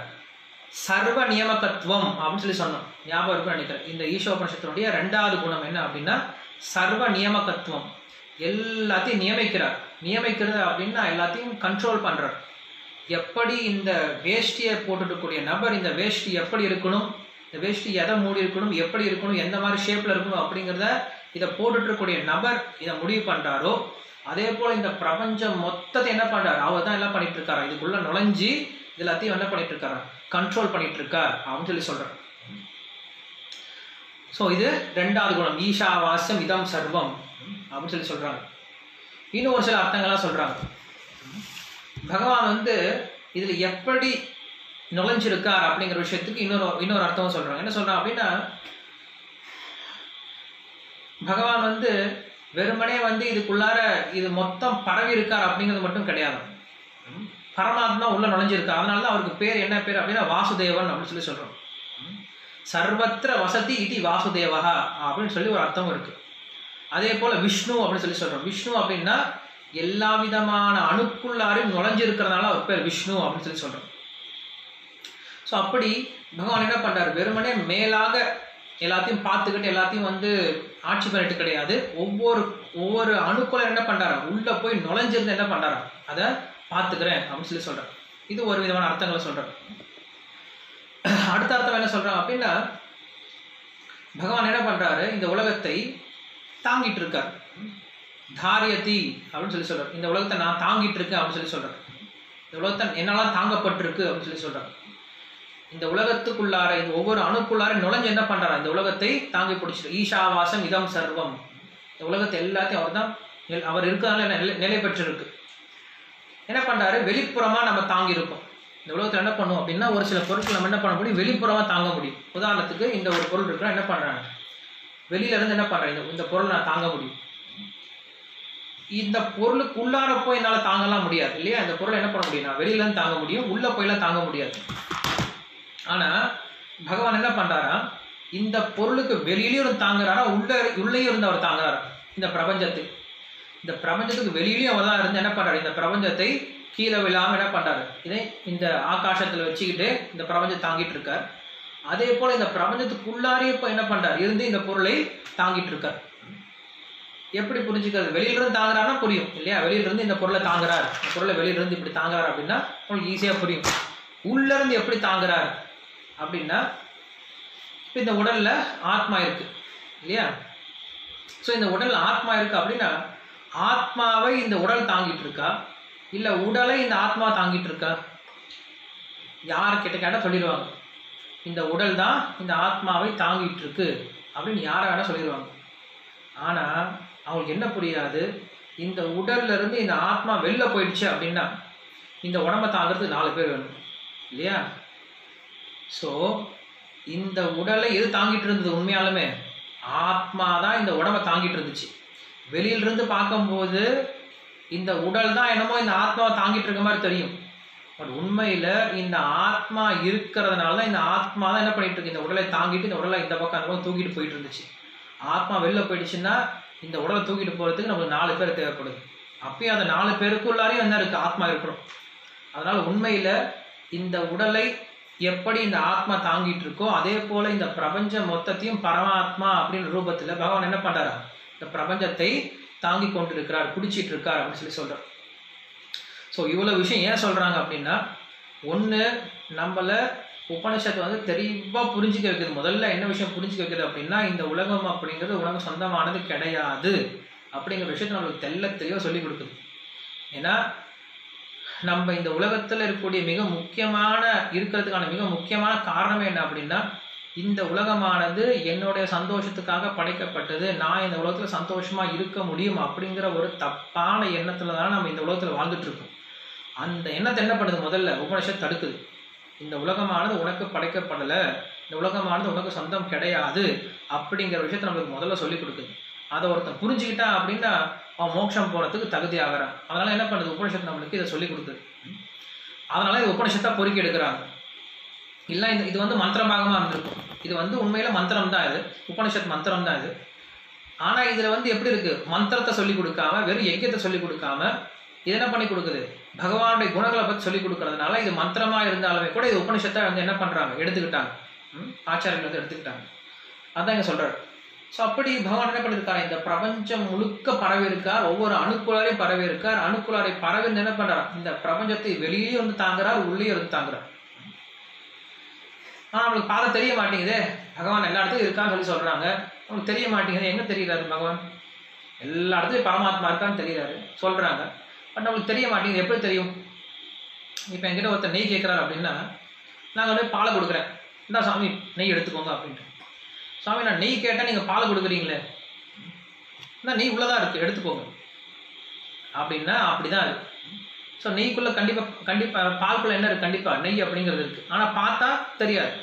S1: சர்வ நியமகத்துவம் அப்படின்னு சொல்லி சொன்னோம், ஞாபகம் இருக்குன்னு நினைக்கிறேன். இந்த ஈஷோபனிஷத்தினுடைய 2வது குணம் என்ன அப்படின்னா சர்வ நியமகத்துவம். எல்லாத்தையும் நியமிக்கிறார். நியமிக்கிறது அப்படின்னா எல்லாத்தையும் கண்ட்ரோல் பண்றார். எப்படி இந்த வேஷ்டியை போட்டுக்கூடிய நபர் இந்த வேஷ்டி எப்படி இருக்கணும், இந்த வேஷ்டி எதை மூடி இருக்கணும், எப்படி இருக்கணும், எந்த மாதிரி ஷேப்ல இருக்கணும் அப்படிங்கிறத இதை போட்டுட்டு இருக்கக்கூடிய நபர் இதை முடிவு பண்றாரோ, அதே போல இந்த பிரபஞ்சம் மொத்தத்தை என்ன பண்றாரு, அவர் தான் எல்லாம் பண்ணிட்டு இருக்காரு. இதுக்குள்ள நுழைஞ்சி எல்லாத்தையும் என்ன பண்ணிட்டு இருக்காரு, கண்ட்ரோல் பண்ணிட்டு இருக்கார் அப்படின்னு சொல்லி சொல்றாரு. ஸோ இது 2வது குணம், ஈஷாவாஸ்யம் இதம் சர்வம் அப்படின்னு சொல்லி சொல்றாங்க. இன்னும் ஒரு சில அர்த்தங்கள்லாம் சொல்றாங்க. பகவான் இதுல எப்படி நுழைஞ்சிருக்கார் அப்படிங்கிற விஷயத்துக்கு இன்னொரு அர்த்தமும் சொல்றாங்க. என்ன சொல்றாங்க அப்படின்னா, பகவான் வெறுமனே இதுக்குள்ளார இது மொத்தம் பரவி இருக்கார் அப்படிங்கிறது மட்டும் கிடையாது. பரமாத்மா உள்ள நுழைஞ்சிருக்கார். அதனாலதான் அவருக்கு பேர் என்ன பேர் அப்படின்னா வாசுதேவன் அப்படின்னு சொல்லி சொல்றோம். சர்வத்திர வசதி இது வாசுதேவா அப்படின்னு சொல்லி ஒரு அர்த்தம் இருக்கு. அதே போல விஷ்ணு அப்படின்னு சொல்லி சொல்றோம். விஷ்ணு அப்படின்னா எல்லா விதமான அணுக்குள்ளாரையும் நுழைஞ்சிருக்கிறதுனால அவர் பேர் விஷ்ணு அப்படின்னு சொல்லி சொல்றோம். ஸோ அப்படி பகவான் என்ன பண்றாரு, வெறுமனே மேலாக எல்லாத்தையும் பார்த்துக்கிட்டு எல்லாத்தையும் ஆட்சி பண்ணிட்டு கிடையாது. ஒவ்வொரு அணுக்குள்ள என்ன பண்றாரு, உள்ள போய் நுழைஞ்சிருந்து என்ன பண்றாரு, அதை பார்த்துக்கிறேன் அப்படின்னு சொல்லி சொல்றாரு. இது ஒரு விதமான அர்த்தங்களை சொல்றாரு. அடுத்த அர்த்தம் என்ன சொல்றாங்க அப்படின்னா, பகவான் என்ன பண்றாரு, இந்த உலகத்தை தாங்கிட்டு இருக்கார். தாரியதி அப்படின்னு சொல்லி சொல்றாரு. இந்த உலகத்தை நான் தாங்கிட்டு இருக்கேன் அப்படின்னு சொல்லி சொல்றாரு. இந்த உலகத்தை என்னால தாங்கப்பட்டிருக்கு அப்படின்னு சொல்லி சொல்றாரு. இந்த உலகத்துக்குள்ளார இந்த ஒவ்வொரு அணுக்குள்ளார நுழைஞ்சு என்ன பண்றாரு, இந்த உலகத்தை தாங்கி பிடிச்சிருக்கு. ஈஷாவாசம் இதம் சர்வம். இந்த உலகத்தை எல்லாத்தையும் அவர் இருக்கிறதுனால நிலை பெற்றிருக்கு. என்ன பண்றாரு, வெளிப்புறமா நம்ம தாங்கி இருக்கோம். இந்த உலகத்தில் என்ன பண்ணுவோம் அப்படின்னா, ஒரு சில பொருட்கள் நம்ம என்ன பண்ண முடியும், வெளிப்புறமா தாங்க முடியும். உதாரணத்துக்கு இந்த ஒரு பொருள் இருக்கிற என்ன பண்றாங்க, வெளியில இருந்து என்ன பண்றாங்க, இந்த பொருள் நான் தாங்க முடியும். இந்த பொருளுக்கு உள்ளார போய் என்னால தாங்கலாம் முடியாது இல்லையா. இந்த பொருள் என்ன பண்ண முடியும், நான் வெளியில இருந்து தாங்க முடியும், உள்ள போயெல்லாம் தாங்க முடியாது. ஆனா பகவான் என்ன பண்றாரா, இந்த பொருளுக்கு வெளியிலையும் தாங்குறாரா, உள்ளேயும் இருந்து அவர் தாங்குறாரு. இந்த பிரபஞ்சத்துக்கு வெளியிலையும் அவர் தான் இருந்து என்ன பண்றாரு, இந்த பிரபஞ்சத்தை கீழே விழாம என்ன பண்றாரு, இதை இந்த ஆகாசத்துல வச்சுக்கிட்டு இந்த பிரபஞ்சத்தை தாங்கிட்டு இருக்கார். அதே போல இந்த பிரபஞ்சத்துக்குள்ளாரே இப்போ என்ன பண்றாரு, இருந்து இந்த பொருளை தாங்கிட்டு இருக்கார். எப்படி புரிஞ்சுக்கிறது, வெளியில இருந்து தாங்குறாருன்னா புரியும் இல்லையா. வெளியில இருந்து இந்த பொருளை தாங்குறாரு, இந்த பொருளை வெளியில இருந்து இப்படி தாங்குறாரு அப்படின்னா உங்களுக்கு ஈஸியா புரியும். உள்ள இருந்து எப்படி தாங்குறாரு அப்படின்னா, இந்த உடல்ல ஆத்மா இருக்கு இல்லையா. ஸோ இந்த உடல்ல ஆத்மா இருக்கு அப்படின்னா, ஆத்மாவை இந்த உடல் தாங்கிட்டு இருக்கா, இல்ல உடலை இந்த ஆத்மா தாங்கிட்டு இருக்கா? யார் கிட்ட கேட்டா சொல்லிடுவாங்க, இந்த உடல் தான் இந்த ஆத்மாவை தாங்கிட்டு இருக்கு அப்படின்னு யாரை வேணா சொல்லிடுவாங்க. ஆனா அவங்களுக்கு என்ன புரியாது, இந்த உடல்ல இருந்து இந்த ஆத்மா வெளில போயிடுச்சு அப்படின்னா இந்த உடம்பை தாங்கிறதுக்கு 4 பேர் வேணும் இல்லையா. ஸோ இந்த உடலை எது தாங்கிட்டு இருந்தது, உண்மையாலுமே ஆத்மா தான் இந்த உடம்பை தாங்கிட்டு இருந்துச்சு. வெளியிலிருந்து பார்க்கும்போது இந்த உடல் தான் என்னமோ இந்த ஆத்மாவை தாங்கிட்டு இருக்க மாதிரி தெரியும். பட் உண்மையில இந்த ஆத்மா இருக்கிறதுனால தான் இந்த ஆத்மா தான் என்ன பண்ணிட்டு இருக்கு, இந்த உடலை தாங்கிட்டு இந்த உடலை இந்த பக்கம் அந்த பக்கம் தூக்கிட்டு போயிட்டு இருந்துச்சு. ஆத்மா வெளில போயிடுச்சுன்னா இந்த உடலை தூக்கிட்டு போறதுக்கு நமக்கு 4 பேர் தேவைப்படுது. அப்பயும் அந்த 4 பேருக்குள்ளாரையும் என்ன இருக்கு, ஆத்மா இருக்கணும். அதனால உண்மையில இந்த உடலை எப்படி இந்த ஆத்மா தாங்கிட்டு இருக்கோ அதே போல இந்த பிரபஞ்சம் மொத்தத்தையும் பரமாத்மா அப்படின்னு ரூபத்துல பகவான் என்ன பண்றாரு, இந்த பிரபஞ்சத்தை தாங்கி கொண்டு இருக்கிறார், குடிச்சிட்டு இருக்கார் அப்படின்னு சொல்லி சொல்றார். ஸோ இவ்வளவு விஷயம் ஏன் சொல்றாங்க அப்படின்னா, ஒன்று நம்மள உபனிஷத்து தெளிவா புரிஞ்சுக்க வைக்கிறது. முதல்ல என்ன விஷயம் புரிஞ்சுக்க வைக்கிறது அப்படின்னா, இந்த உலகம் அப்படிங்கிறது உலகம் சொந்தமானது கிடையாது அப்படிங்கிற விஷயத்தை நம்மளுக்கு தெளிவாக சொல்லி கொடுக்குது. ஏன்னா நம்ம இந்த உலகத்துல இருக்கக்கூடிய இருக்கிறதுக்கான மிக முக்கியமான காரணம் என்ன அப்படின்னா, இந்த உலகமானது என்னுடைய சந்தோஷத்துக்காக படைக்கப்பட்டது, நான் இந்த உலகத்துல சந்தோஷமா இருக்க முடியும் அப்படிங்கிற ஒரு தப்பான எண்ணத்துல தான் நம்ம இந்த உலகத்துல வாழ்ந்துட்டு இருக்கோம். அந்த எண்ணத்தை என்ன பண்ணுது, முதல்ல உபனிஷத் தடுக்குது. இந்த உலகமானது உனக்கு படைக்கப்படலை, இந்த உலகமானது உனக்கு சொந்தம் கிடையாது அப்படிங்கிற விஷயத்த நம்மளுக்கு முதல்ல சொல்லி கொடுக்குது. அதை ஒருத்தன் புரிஞ்சுக்கிட்டா அப்படின்னா அவன் மோட்சம் போறதுக்கு தகுதி ஆகிறான். அதனால என்ன பண்ணுது, உபனிஷத்து நம்மளுக்கு இதை சொல்லி கொடுக்குது. அதனால இது உபனிஷத்தா பொறுக்கி எடுக்கிறாங்க. இல்லை இது வந்து மந்திர பாகமாக இருந்திருக்கும். இது வந்து உண்மையில் மந்திரம் தான், இது உபனிஷத் மந்திரம் தான் இது. ஆனால் இதில் வந்து எப்படி இருக்குது, மந்திரத்தை சொல்லிக் கொடுக்காம வெறும் யஜ்யத்தை சொல்லிக் கொடுக்காம இது என்ன பண்ணி கொடுக்குது, பகவானுடைய குணங்களை பற்றி சொல்லிக் கொடுக்கறதுனால இது மந்திரமாக இருந்தாலுமே கூட இது உபனிஷத்தை வந்து என்ன பண்ணுறாங்க, எடுத்துக்கிட்டாங்க, ஆச்சாரியர்கள் வந்து எடுத்துக்கிட்டாங்க. அதான் இங்கே சொல்கிறார். ஸோ அப்படி பகவான் என்ன பண்ணியிருக்காரு, இந்த பிரபஞ்சம் முழுக்க பரவி இருக்கார், ஒவ்வொரு அணுக்குள்ளாரையும் பரவி இருக்கார். அணுக்குள்ளாரை பரவி என்ன பண்ணுறார், இந்த பிரபஞ்சத்தை வெளியே வந்து தாங்குறார், உள்ளே வந்து தாங்குறார். ஆனால் நம்மளுக்கு பார்க்க தெரிய மாட்டேங்குதே, பகவான் எல்லா இடத்துலையும் இருக்கான்னு சொல்கிறாங்க, நம்மளுக்கு தெரிய மாட்டேங்குது. எங்கே தெரியுறாரு பகவான், எல்லா இடத்துலையும் பரமாத்மா இருக்கான்னு தெரியுறாரு சொல்கிறாங்க, பட் நம்மளுக்கு தெரிய மாட்டேங்குது. எப்படி தெரியும், இப்போ என்கிட்ட ஒருத்தர் நெய் கேட்குறாரு அப்படின்னா நாங்கள் வந்து பாலை கொடுக்குறேன், இந்தா சாமி நெய் எடுத்துக்கோங்க அப்படின்ட்டு. சாமி நான் நெய் கேட்டால் நீங்கள் பால் கொடுக்குறீங்களே, இந்த நெய் உள்ளதாக இருக்குது எடுத்துக்கோங்க அப்படின்னா அப்படி தான் அது. ஸோ நெய்க்குள்ளே கண்டிப்பாக பால்குள்ளே என்ன இருக்குது, கண்டிப்பாக நெய் அப்படிங்கிறது இருக்குது, ஆனால் பார்த்தா தெரியாது.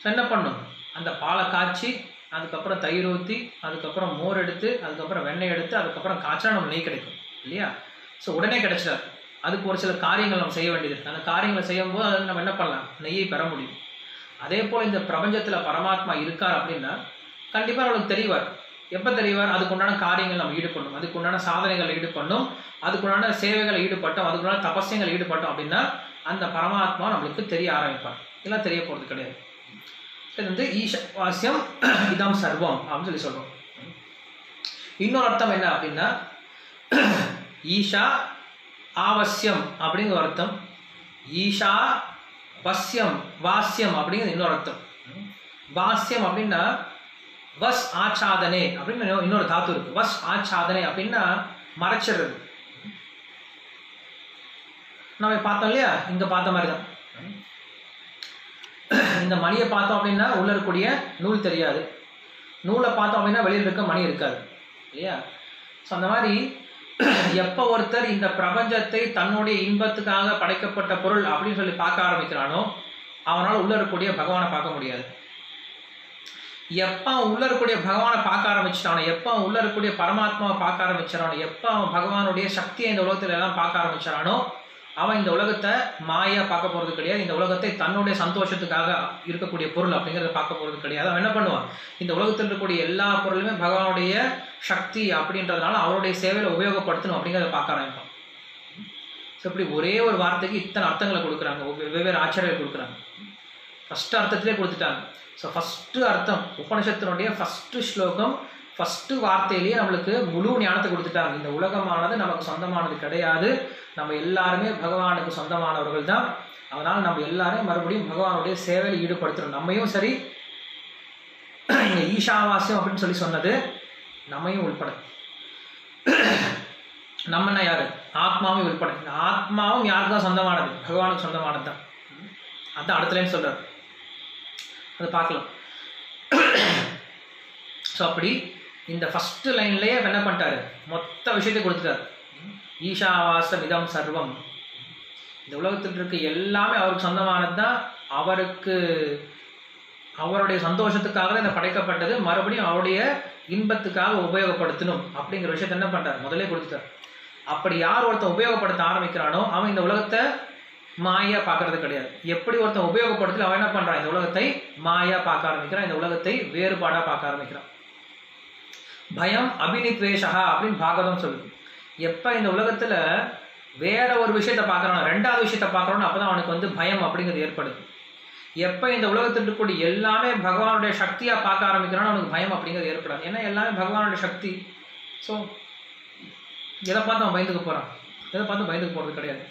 S1: ஸோ என்ன பண்ணும், அந்த பாலை காய்ச்சி அதுக்கப்புறம் தயிர் ஊற்றி அதுக்கப்புறம் மோர் எடுத்து அதுக்கப்புறம் வெண்ணெய் எடுத்து அதுக்கப்புறம் காய்ச்சா நம்ம நெய் கிடைக்கும் இல்லையா. ஸோ உடனே கிடைச்சிடாது, அதுக்கு ஒரு சில காரியங்கள் நம்ம செய்ய வேண்டியது இருக்குது. அந்த காரியங்களை செய்யும்போது அது நம்ம என்ன பண்ணலாம், நெய்யை பெற முடியும். அதே போல் இந்த பிரபஞ்சத்தில் பரமாத்மா இருக்கார் அப்படின்னா கண்டிப்பாக நம்மளுக்கு தெரியவார். எப்போ தெரியவார், அதுக்குண்டான காரியங்கள் நம்ம ஈடுபடணும், அதுக்குண்டான சாதனைகள் ஈடுபடணும், அதுக்குண்டான சேவைகளை ஈடுபட்டோம், அதுக்குண்டான தபஸ்யங்கள் ஈடுபட்டோம் அப்படின்னா அந்த பரமாத்மா நம்மளுக்கு தெரிய ஆரம்பிப்பார். இதெல்லாம் தெரிய போகிறது கிடையாது. இது வந்து ஈஷாவாஸ்யம் இதம் சர்வம் அப்படின்னு சொல்லி சொல்கிறோம். இன்னொரு அர்த்தம் என்ன அப்படின்னா ஈஷா ஆவசியம் அப்படிங்கிற அர்த்தம், ஈஷா வசியம் வாசியம் அப்படிங்கிறது இன்னொரு அர்த்தம். வாசியம் அப்படின்னா வஸ் ஆச்சாதனே அப்படின்னு இன்னொரு தாத்து இருக்கு. வஸ் ஆச்சாதனே அப்படின்னா மறைச்சிடுறது. நம்ம பார்த்தோம் இல்லையா, இங்க பார்த்த மாதிரி தான். இந்த மணியை பார்த்தோம் அப்படின்னா உள்ள இருக்கக்கூடிய நூல் தெரியாது, நூலை பார்த்தோம் அப்படின்னா வெளியில் இருக்க மணி இருக்காது இல்லையா. ஸோ அந்த மாதிரி எப்போ ஒருத்தர் இந்த பிரபஞ்சத்தை தன்னுடைய இன்பத்துக்காக படைக்கப்பட்ட பொருள் அப்படின்னு சொல்லி பார்க்க ஆரம்பிக்கிறானோ அவனால் உள்ள இருக்கக்கூடிய பகவானை பார்க்க முடியாது. எப்போ அவன் உள்ள இருக்கக்கூடிய பகவானை பார்க்க ஆரம்பிச்சிட்டானோ, எப்போ அவன் உள்ள இருக்கக்கூடிய பரமாத்மாவை பார்க்க ஆரம்பிச்சானோ, எப்போ அவன் பகவானுடைய சக்தியை இந்த உலகத்தில் எல்லாம் பார்க்க ஆரம்பிச்சானோ அவன் இந்த உலகத்தை மாயா பார்க்க போகிறது கிடையாது, இந்த உலகத்தை தன்னுடைய சந்தோஷத்துக்காக இருக்கக்கூடிய பொருள் அப்படிங்கிறத பார்க்க போகிறது கிடையாது. அவன் என்ன பண்ணுவான், இந்த உலகத்தில் இருக்கக்கூடிய எல்லா பொருளுமே பகவானுடைய சக்தி அப்படின்றதுனால அவருடைய சேவையில் உபயோகப்படுத்தணும் அப்படிங்கிறத பார்க்க ஆரம்பிப்பான். ஸோ இப்படி ஒரே ஒரு வார்த்தைக்கு இத்தனை அர்த்தங்களை கொடுக்குறாங்க, வெவ்வேறு ஆச்சாரியர்கள் கொடுக்குறாங்க. ஃபஸ்ட்டு அர்த்தத்திலே கொடுத்துட்டாங்க. ஸோ ஃபஸ்ட்டு அர்த்தம் உபனிஷத்தினுடைய ஃபஸ்ட்டு ஸ்லோகம் ஃபஸ்ட்டு வார்த்தையிலேயே நம்மளுக்கு முழு ஞானத்தை கொடுத்துட்டாங்க. இந்த உலகமானது நமக்கு சொந்தமானது கிடையாது, நம்ம எல்லாருமே பகவானுக்கு சொந்தமானவர்கள் தான். அதனால் நம்ம எல்லாரும் மறுபடியும் பகவானுடைய சேவையில் ஈடுபடுத்துகிறோம். நம்மையும் சரி, இங்கே ஈஷாவாசியம் அப்படின்னு சொல்லி சொன்னது நம்மையும் உள்பட. நம்மன்னா யாரு, ஆத்மாவும் உள்பட. இந்த ஆத்மாவும் யாருக்கு தான் சொந்தமானது, பகவானுக்கு சொந்தமானது தான். அதுதான் அடுத்தலேன்னு சொல்றாரு, அதை பார்க்கலாம். ஸோ அப்படி இந்த ஃபஸ்ட்டு லைன்லேயே என்ன பண்ணிட்டாரு, மொத்த விஷயத்தை கொடுத்துட்டாரு. ஈஷாவாசம் இதம் சர்வம், இந்த உலகத்தில் இருக்க எல்லாமே அவருக்கு சொந்தமானது தான், அவருக்கு அவருடைய சந்தோஷத்துக்காக தான் இந்த படைக்கப்பட்டது, மறுபடியும் அவருடைய இன்பத்துக்காக உபயோகப்படுத்தணும் அப்படிங்கிற விஷயத்தை என்ன பண்ணுறாரு, முதலே கொடுத்துட்டார். அப்படி யார் ஒருத்தன் உபயோகப்படுத்த ஆரம்பிக்கிறானோ அவன் இந்த உலகத்தை மாயா பார்க்கறது கிடையாது. எப்படி ஒருத்தன் உபயோகப்படுத்தல அவன் என்ன பண்ணுறான், இந்த உலகத்தை மாயா பார்க்க ஆரம்பிக்கிறான், இந்த உலகத்தை வேறுபாடாக பார்க்க ஆரம்பிக்கிறான். பயம் அபினித்வேஷா அப்படின்னு பாகவதம் சொல்லுது. எப்போ இந்த உலகத்தில் வேற ஒரு விஷயத்தை பார்க்குறானோ, ரெண்டாவது விஷயத்தை பார்க்குறானோ அப்போ தான் அவனுக்கு வந்து பயம் அப்படிங்கிறது ஏற்படுது. எப்போ இந்த உலகத்தில் இருக்கக்கூடிய எல்லாமே பகவானுடைய சக்தியாக பார்க்க ஆரம்பிக்கிறானோ அவனுக்கு பயம் அப்படிங்கிறது ஏற்படாது. ஏன்னா எல்லாமே பகவானுடைய சக்தி. ஸோ எதை பார்த்து அவன் பயந்துக்க போகிறான், எதை பார்த்து பயந்துக்க போகிறது கிடையாது,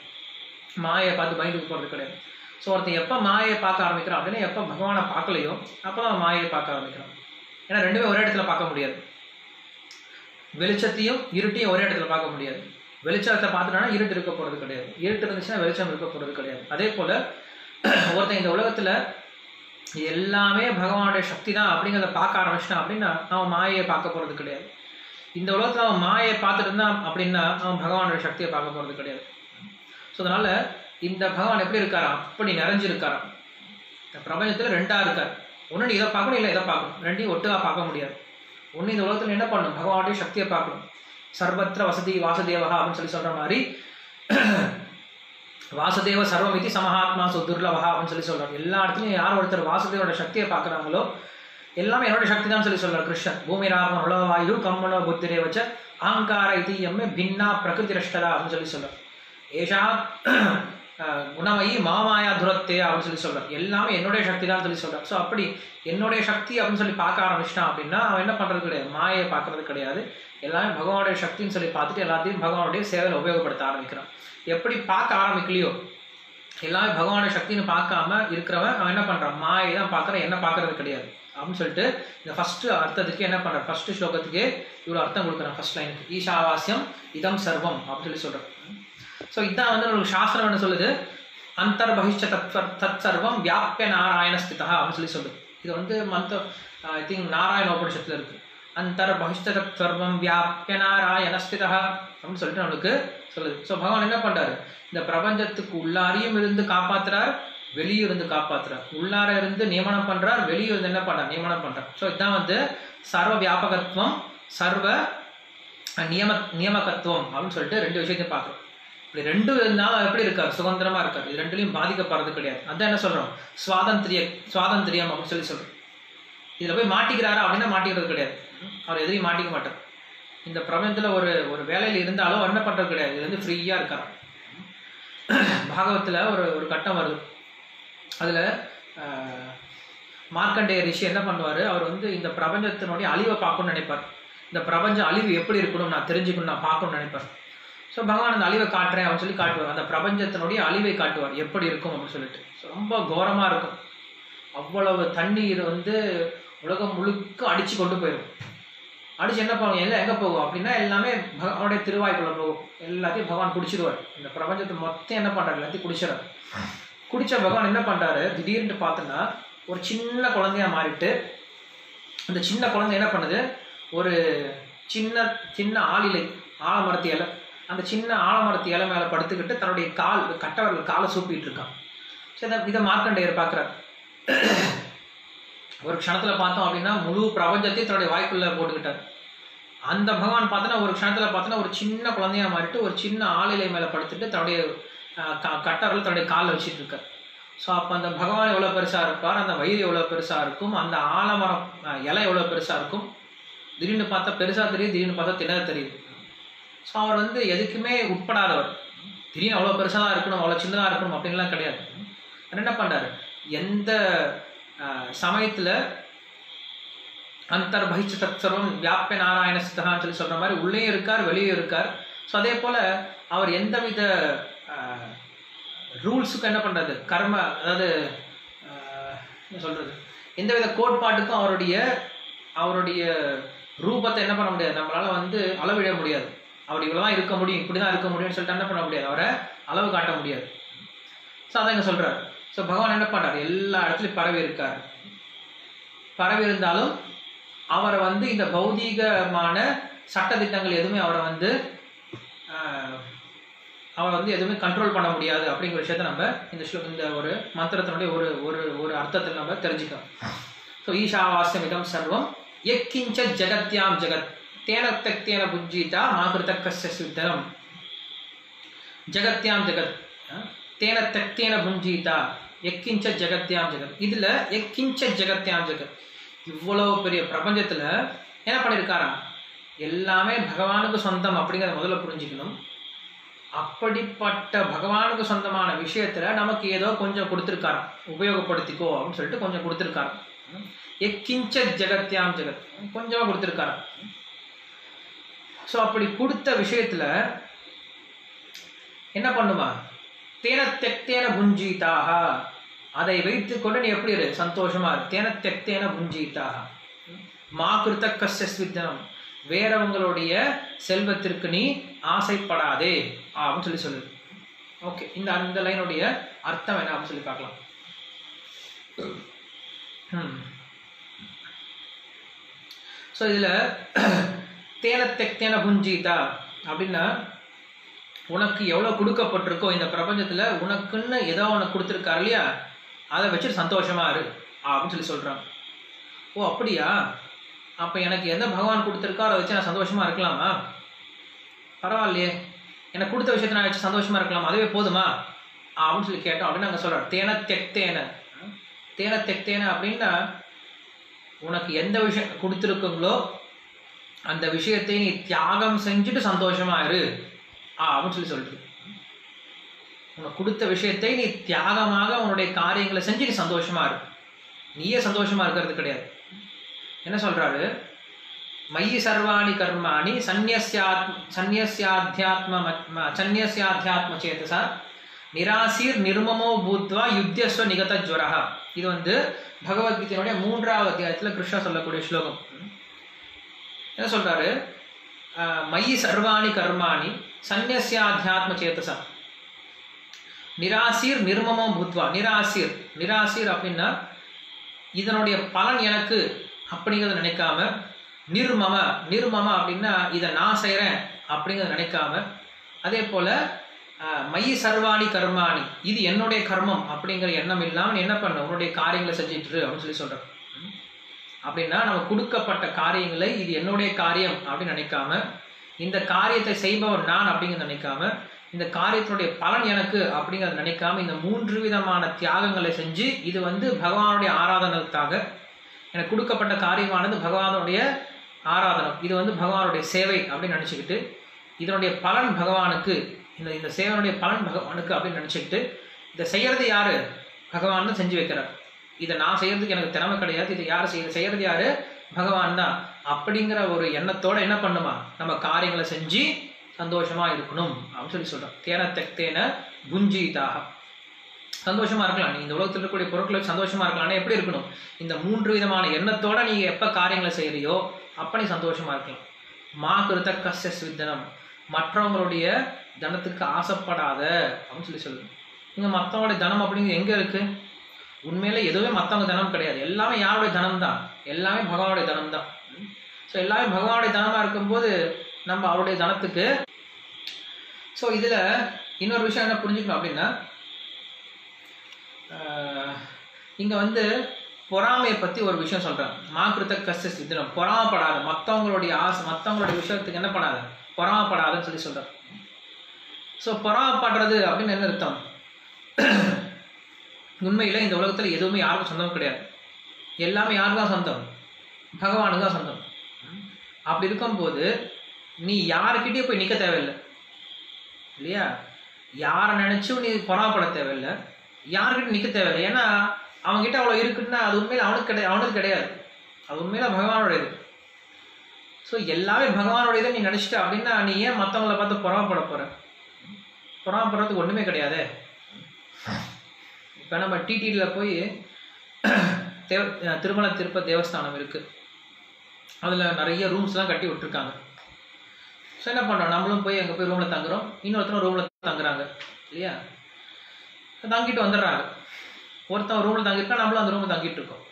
S1: மாயை பார்த்து பயந்துக்க போகிறது கிடையாது. ஸோ ஒருத்தன் எப்போ மாயை பார்க்க ஆரம்பிக்கிறான் அப்படின்னா எப்போ பகவானை பார்க்கலையோ அப்போ தான் மாயை பார்க்க ஆரம்பிக்கிறான். ஏன்னா ரெண்டுமே ஒரே இடத்துல பார்க்க முடியாது, வெளிச்சத்தையும் இருட்டையும் ஒரே இடத்துல பார்க்க முடியாது. வெளிச்சத்தை பார்த்துட்டானா இருட்டு இருக்க போகிறது கிடையாது, இருட்டு இருந்துச்சுன்னா வெளிச்சம் இருக்க போகிறது கிடையாது. அதே போல் ஒருத்தன் இந்த உலகத்தில் எல்லாமே பகவானுடைய சக்தி தான் அப்படிங்கிறத பார்க்க ஆரம்பிச்சிட்டான் அப்படின்னா அவன் மாயை பார்க்க போகிறது கிடையாது. இந்த உலகத்தில் அவன் மாயை பார்த்துட்டு இருந்தான் அப்படின்னா அவன் பகவானுடைய சக்தியை பார்க்க போகிறது கிடையாது. ஸோ அதனால் இந்த பகவான் எப்படி இருக்காராம், அப்படி நிறைஞ்சிருக்காராம். இந்த பிரபஞ்சத்தில் ரெண்டாக இருக்கார். ஒன்று நீ இதை பார்க்கணும், இல்லை இதை பார்க்கணும், ரெண்டையும் ஒட்டுக்காக பார்க்க முடியாது. ஒன்று இந்த உலகத்தில் என்ன பண்ணணும், பகவானுடைய சக்தியை பார்க்கணும். சர்வத்திர வசதி வாசுதேவகா அப்படின்னு சொல்லி சொல்கிற மாதிரி வாசுதேவ சர்வமிதி சமஹாத்மா சுதுர்லபா அப்படின்னு சொல்றாரு. எல்லா இடத்துலையும் யார் ஒருத்தர் வாசுதேவோட சக்தியை பார்க்குறாங்களோ எல்லாமே என்னோட சக்தி தான் சொல்றார் கிருஷ்ணன். பூமிராமன் உலகவாயு கம்மனோ புத்திரே வச்ச அகங்கார இது எம்மே பின்னா பிரகிருதி ரஷ்டதா அப்படின்னு சொல்றார். ஏஷா குணமயி மாமாயா துரத்தே அப்படின்னு சொல்றார். எல்லாமே என்னுடைய சக்தி தான் சொல்றார். ஸோ அப்படி என்னுடைய சக்தி அப்படின்னு பார்க்க ஆரம்பிச்சிட்டான் அப்படின்னா அவன் என்ன பண்றது கிடையாது, மாயை பார்க்கறது கிடையாது, எல்லாமே பகவானுடைய சக்தின்னு பார்த்துட்டு எல்லாத்தையும் பகவானுடைய சேவையில் உபயோகப்படுத்த ஆரம்பிக்கிறான். எப்படி பார்க்க ஆரம்பிக்கலையோ எல்லாமே பகவானுடைய சக்தின்னு பார்க்காம இருக்கிறவன் அவன் என்ன பண்றான், மாயை தான் பார்க்கறான், என்ன பார்க்கறது கிடையாது அப்படின்னு சொல்லிட்டு இந்த ஃபர்ஸ்ட் அர்த்தத்துக்கு என்ன பண்றான், ஃபர்ஸ்ட் ஸ்லோகத்துக்கு இவ்வளோ அர்த்தம் கொடுக்குறான். ஃபர்ஸ்ட் லைனுக்கு ஈஷாவாஸ்யம் இதம் சர்வம் அப்படின்னு சொல்றான். ஸோ இதான் ஒரு சாஸ்திரம் என்ன சொல்லுது, அந்தர் பகிஷ்ட தத் சர்வம் வியாபிய நாராயண ஸ்திதா அப்படின்னு சொல்லுது. இது மந்த் ஐ திங்க் நாராயண உபனிஷத்துல இருக்கு. அந்தர் பகிஷ்ட தத் சர்வம் வியாபிய நாராயண ஸ்திதா அப்படின்னு சொல்லிட்டு நம்மளுக்கு சொல்லுது. ஸோ பகவான் என்ன பண்றாரு, இந்த பிரபஞ்சத்துக்கு உள்ளாரையும் இருந்து காப்பாத்துறார், வெளியே இருந்து காப்பாத்துறார். உள்ளார இருந்து நியமனம் பண்றார், வெளியே இருந்து என்ன பண்றார், நியமனம் பண்றார். ஸோ இதுதான் சர்வ வியாபகத்துவம் சர்வ நியமகத்துவம் அப்படின்னு சொல்லிட்டு ரெண்டு விஷயத்தையும் பார்க்குறோம். இப்படி ரெண்டு இருந்தாலும் எப்படி இருக்கார், சுதந்திரமா இருக்கார், இது ரெண்டுலையும் பாதிக்கப்படுறது கிடையாது. அதான் என்ன சொல்றோம், சுவாதந்திரியம் அப்படின்னு சொல்றோம். இதுல போய் மாட்டிக்கிறாரா அப்படின்னா மாட்டிக்கிறது கிடையாது, அவர் எதிரையும் மாட்டிக்க மாட்டார். இந்த பிரபஞ்சத்துல ஒரு வேலையில் இருந்தாலும் அவர் என்ன பண்றது கிடையாது, இது ஃப்ரீயா இருக்கார். பாகவத்துல ஒரு கட்டம் வருது, அதுல மார்க்கண்டேய ரிஷி என்ன பண்ணுவாரு, அவர் இந்த பிரபஞ்சத்தினுடைய அழிவை பார்க்கணும்னு நினைப்பார். இந்த பிரபஞ்ச அழிவு எப்படி இருக்கணும் நான் தெரிஞ்சுக்கணும், நான் பார்க்கணும்னு நினைப்பார். ஸோ பகவான் அந்த அழிவை காட்டுறேன் அப்படின்னு சொல்லி காட்டுவார், அந்த பிரபஞ்சத்தினுடைய அழிவை காட்டுவார் எப்படி இருக்கும் அப்படின்னு சொல்லிட்டு. ரொம்ப கோரமா இருக்கும், அவ்வளவு தண்ணீர் உலகம் முழுக்க அடிச்சு கொண்டு போயிடும். அடிச்சு என்ன பண்ணுவோம், எல்லாம் எங்கே போகும் அப்படின்னா எல்லாமே அவனுடைய திருவாய்க்குள்ள போகும், எல்லாத்தையும் பகவான் குடிச்சிடுவார். இந்த பிரபஞ்சத்தை மொத்தம் என்ன பண்றாரு, எல்லாத்தையும் குடிச்சிடாரு. குடிச்ச பகவான் என்ன பண்றாரு, திடீர்னு பார்த்தோன்னா ஒரு சின்ன குழந்தையா மாறிட்டு, அந்த சின்ன குழந்தை என்ன பண்ணுது, ஒரு சின்ன சின்ன ஆளிலை ஆலமரத்து இலை, அந்த சின்ன ஆலமரத்து இலை மேலே படுத்துக்கிட்டு தன்னுடைய கட்டவர்கள் காலை சூப்பிட்டு இருக்கான். சரி, இதை மார்க்கண்டேயர் பார்க்குறாரு. ஒரு க்ஷணத்தில் பார்த்தோம் அப்படின்னா முழு பிரபஞ்சத்தையும் தன்னுடைய வாய்க்குள்ள போட்டுக்கிட்டார். அந்த பகவான் பார்த்தோன்னா ஒரு க்ஷணத்தில் பார்த்தோன்னா ஒரு சின்ன குழந்தையா மாறிட்டு ஒரு சின்ன ஆளிலை மேலே படுத்துட்டு தன்னுடைய கட்டவர்கள் தன்னுடைய காலில் வச்சுட்டு இருக்கார். ஸோ அப்போ அந்த பகவான் எவ்வளோ பெருசாக இருப்பார், அந்த வயிறு எவ்வளோ பெருசாக இருக்கும், அந்த ஆலமரம் இலை எவ்வளோ பெருசாக இருக்கும். திடீர்னு பார்த்தா பெருசாக தெரியுது, திடீர்னு பார்த்தா திணற தெரியுது. ஸோ அவர் எதுக்குமே உட்படாதவர். திடீர்னு அவ்வளோ பெருசாக தான் இருக்கணும், அவ்வளோ சின்னதாக இருக்கணும் அப்படின்லாம் கிடையாது. என்ன பண்ணுறாரு, எந்த சமயத்தில் அந்தர் பகிஷ்ட தத் சர்வம் வியாபிய நாராயண ஸ்திதான்னு சொல்லி சொல்கிற மாதிரி உள்ளே இருக்கார், வெளியே இருக்கார். ஸோ அதே போல் அவர் எந்தவித ரூல்ஸுக்கும் என்ன பண்ணுறது, கர்ம, அதாவது என்ன சொல்கிறது, எந்தவித கோட்பாட்டுக்கும் அவருடைய ரூபத்தை என்ன பண்ண முடியாது, நம்மளால் அளவிட முடியாது. அவர் இவ்வளோதான் இருக்க முடியும், இப்படி தான் இருக்க முடியும்னு சொல்லிட்டு என்ன பண்ண முடியாது, அவரை அளவு காட்ட முடியாது. ஸோ அதான் இங்கே சொல்கிறார். ஸோ பகவான் என்ன பண்ணுறார், எல்லா இடத்துலையும் பரவி இருக்கார். பரவி இருந்தாலும் அவரை இந்த பௌதீகமான சட்டத்திட்டங்கள் எதுவுமே அவரை எதுவுமே கண்ட்ரோல் பண்ண முடியாது அப்படிங்கிற விஷயத்த நம்ம இந்த ஒரு மந்திரத்தினுடைய ஒரு அர்த்தத்தில் நம்ம தெரிஞ்சுக்கலாம். ஸோ ஈஷாவாஸ்யம் இதம் சர்வம் எக்கிஞ்ச ஜெகத்யாம் ஜெகத் தேன தக்தேன புஜ்ஜீதா மாகிருத கஸ்ய சித்தனம். ஜெகத்யாம் ஜெகத் தேன தக்தேன புஞ்ஜீதா எக்கிஞ்ச ஜெகத்யாம் ஜெகத். இதுல எக்கிஞ்ச ஜெகத்யாம் ஜெகத், இவ்வளவு பெரிய பிரபஞ்சத்துல என்ன பண்ணியிருக்காரா, எல்லாமே பகவானுக்கு சொந்தம் அப்படிங்கிறத முதல்ல புரிஞ்சுக்கணும். அப்படிப்பட்ட பகவானுக்கு சொந்தமான விஷயத்துல நமக்கு ஏதோ கொஞ்சம் கொடுத்துருக்காராம், உபயோகப்படுத்திக்கோ அப்படின்னு சொல்லிட்டு கொஞ்சம் கொடுத்துருக்காராம். எக்கிஞ்ச ஜெகத்யாம் ஜெகத், கொஞ்சமா கொடுத்துருக்காராம். ஸோ அப்படி கொடுத்த விஷயத்துல என்ன பண்ணுமா, தேன தெக்தேன புஞ்சீதாக, அதை வைத்துக்கொண்டு நீ எப்படி இரு, சந்தோஷமா இரு. தேன தெக்தேன புஞ்சீதாக மா கிருத்த கஸ்ய ஸ்வித்தனம், வேறவங்களுடைய செல்வத்திற்கு நீ ஆசைப்படாதே அப்படின்னு சொல்லுது. ஓகே, இந்த லைனுடைய அர்த்தம் என்ன அப்படின்னு சொல்லி பார்க்கலாம். ஸோ இதுல தேன தெக்தேன புஞ்சீதா அப்படின்னா உனக்கு எவ்வளோ கொடுக்கப்பட்டிருக்கோ இந்த பிரபஞ்சத்துல உனக்குன்னு ஏதோ உனக்கு கொடுத்துருக்காரு இல்லையா, அதை வச்சுட்டு சந்தோஷமா இரு அப்படின்னு சொல்றாங்க. ஓ அப்படியா, அப்போ எனக்கு எந்த பகவான் கொடுத்துருக்கோ அதை வச்சு நான் சந்தோஷமா இருக்கலாமா, பரவாயில்லையே, எனக்கு கொடுத்த விஷயத்தை நான் வச்சு சந்தோஷமா இருக்கலாம், அதுவே போதுமா அப்படின்னு சொல்லி கேட்டோம் அப்படின்னு நாங்கள் சொல்கிறோம். தேன தெக்தேன அப்படின்னா உனக்கு எந்த விஷயம் கொடுத்துருக்குங்களோ அந்த விஷயத்தை நீ தியாகம் செஞ்சுட்டு சந்தோஷமா இரு அப்படின்னு சொல்லி சொல்லிட்டு, உனக்கு கொடுத்த விஷயத்தை நீ தியாகமாக உன்னுடைய காரியங்களை செஞ்சு நீ சந்தோஷமா இரு. நீயே சந்தோஷமா இருக்கிறது கிடையாது. என்ன சொல்றாரு? மயி சர்வாணி கர்மாணி சந்நியஸ்யாத்யாத்ம சேதசா நிராசீர் நிர்மமோ பூத்வா யுத்தியஸ்வ நிகத ஜ்வரஹ. இது வந்து பகவத்கீதையினுடைய 3வது அத்தியாயத்தில் கிருஷ்ணர் சொல்லக்கூடிய ஸ்லோகம். என்ன சொல்றாரு? மயி சர்வாணி கர்மாணி சந்நியஸ்யாத்யாத்ம சேதசா நிராசீர் நிர்மமோ பூத்வா. நிராசீர் அப்படின்னா இதனுடைய பலன் எனக்கு அப்படிங்கிறத நினைக்காம, நிர்மம அப்படின்னா இதை நான் செய்கிறேன் அப்படிங்கிறத நினைக்காம, அதே போல மயி சர்வாணி கர்மாணி இது என்னுடைய கர்மம் அப்படிங்கிற எண்ணம் இல்லாமல் என்ன பண்ண உன்னுடைய காரியங்களை செஞ்சிட்டு அப்படின்னு சொல்லி சொல்கிறேன். அப்படின்னா நம்ம கொடுக்கப்பட்ட காரியங்களை இது என்னுடைய காரியம் அப்படின்னு நினைக்காம, இந்த காரியத்தை செய்பவர் நான் அப்படிங்கிறத நினைக்காம, இந்த காரியத்தினுடைய பலன் எனக்கு அப்படிங்கிறத நினைக்காம, இந்த 3 விதமான தியாகங்களை செஞ்சு இது வந்து பகவானுடைய ஆராதனத்துக்காக எனக்கு கொடுக்கப்பட்ட காரியமானது பகவானுடைய ஆராதனம், இது வந்து பகவானுடைய சேவை அப்படின்னு நினச்சிக்கிட்டு, இதனுடைய பலன் பகவானுக்கு, இந்த சேவனுடைய பலன் பகவானுக்கு அப்படின்னு நினச்சிக்கிட்டு, இதை செய்கிறது யாரு? பகவான் தான் செஞ்சு வைக்கிறார். இதை நான் செய்யறதுக்கு எனக்கு திறமை கிடையாது, இதை யார் செய்யறது யாரு? பகவான் தான். அப்படிங்கிற ஒரு எண்ணத்தோட என்ன பண்ணுமா நம்ம காரியங்களை செஞ்சு சந்தோஷமா இருக்கணும் அப்படின்னு சொல்லி சொல்றோம். தேன புஞ்சிதாக சந்தோஷமா இருக்கலாம். நீ இந்த உலகத்தில் இருக்கக்கூடிய பொருட்களை சந்தோஷமா இருக்கலாம்னா எப்படி இருக்கணும்? இந்த 3 விதமான எண்ணத்தோட நீ எப்ப காரியங்களை செய்யறியோ அப்ப நீ சந்தோஷமா இருக்கலாம். மா கிருத்த கஸ்ய ஸ்வித்தனம், மற்றவங்களுடைய தனத்துக்கு ஆசைப்படாத அப்படின்னு சொல்லி சொல்லுங்க. இங்க மற்றவங்களுடைய தனம் அப்படிங்கிறது எங்க இருக்கு? உண்மையில எதுவுமே மற்றவங்க தனம் கிடையாது. எல்லாமே யாருடைய தனம் தான்? எல்லாமே பகவானுடைய தனம் தான். ஸோ எல்லாமே பகவானுடைய தனமா இருக்கும்போது நம்ம அவருடைய தனத்துக்கு. ஸோ இதுல இன்னொரு விஷயம் என்ன புரிஞ்சுக்கணும் அப்படின்னா, இங்க வந்து பொறாமையை பத்தி ஒரு விஷயம் சொல்றாங்க. மாக்கிருத்த கஸ்ய சித்தனம், பொறாமப்படாத, மற்றவங்களுடைய ஆசை மற்றவங்களுடைய விஷயத்துக்கு என்ன பண்ணாத, பொறாமப்படாதுன்னு சொல்லி சொல்றாங்க. ஸோ பொறாமப்படுறது அப்படின்னு என்ன அர்த்தம்? உண்மையில இந்த உலகத்துல எதுவுமே யாருக்கும் சொந்தம் கிடையாது. எல்லாமே யாருக்கு தான் சொந்தம்? பகவானுக்கு தான் சொந்தம். அப்படி இருக்கும்போது நீ யாருக்கிட்டே போய் நிற்க தேவையில்லை இல்லையா? யாரை நினைச்சும் நீ பொறாமப்பட தேவையில்லை, யாருக்கிட்ட நிற்க தேவையில்லை. ஏன்னா அவங்ககிட்ட அவ்வளோ இருக்குன்னா அது உண்மையில அவனுக்கு கிடையாது, அது உண்மையில பகவானுடையது. ஸோ எல்லாமே பகவானுடையதை நீ நினைச்சிட்ட அப்படின்னா நீ ஏன் மற்றவங்களை பார்த்து பொறாமப்பட போற? பொறாமப்படுறதுக்கு ஒண்ணுமே கிடையாது. இப்போ நம்ம டிடியில் போய் திருமல திருப்பதி தேவஸ்தானம் இருக்கு, அதில் நிறைய ரூம்ஸ்லாம் கட்டி விட்டுருக்காங்க. ஸோ என்ன பண்ணுறோம், நம்மளும் போய் அங்கே போய் ரூமில் தங்குறோம், இன்னொருத்தரும் ரூமில் தங்குறாங்க இல்லையா? தங்கிட்டு வந்துடுறாங்க. ஒருத்தன் ரூமில் தங்கியிருக்கா, நம்மளும் அந்த ரூமில் தங்கிட்டு இருக்கோம்.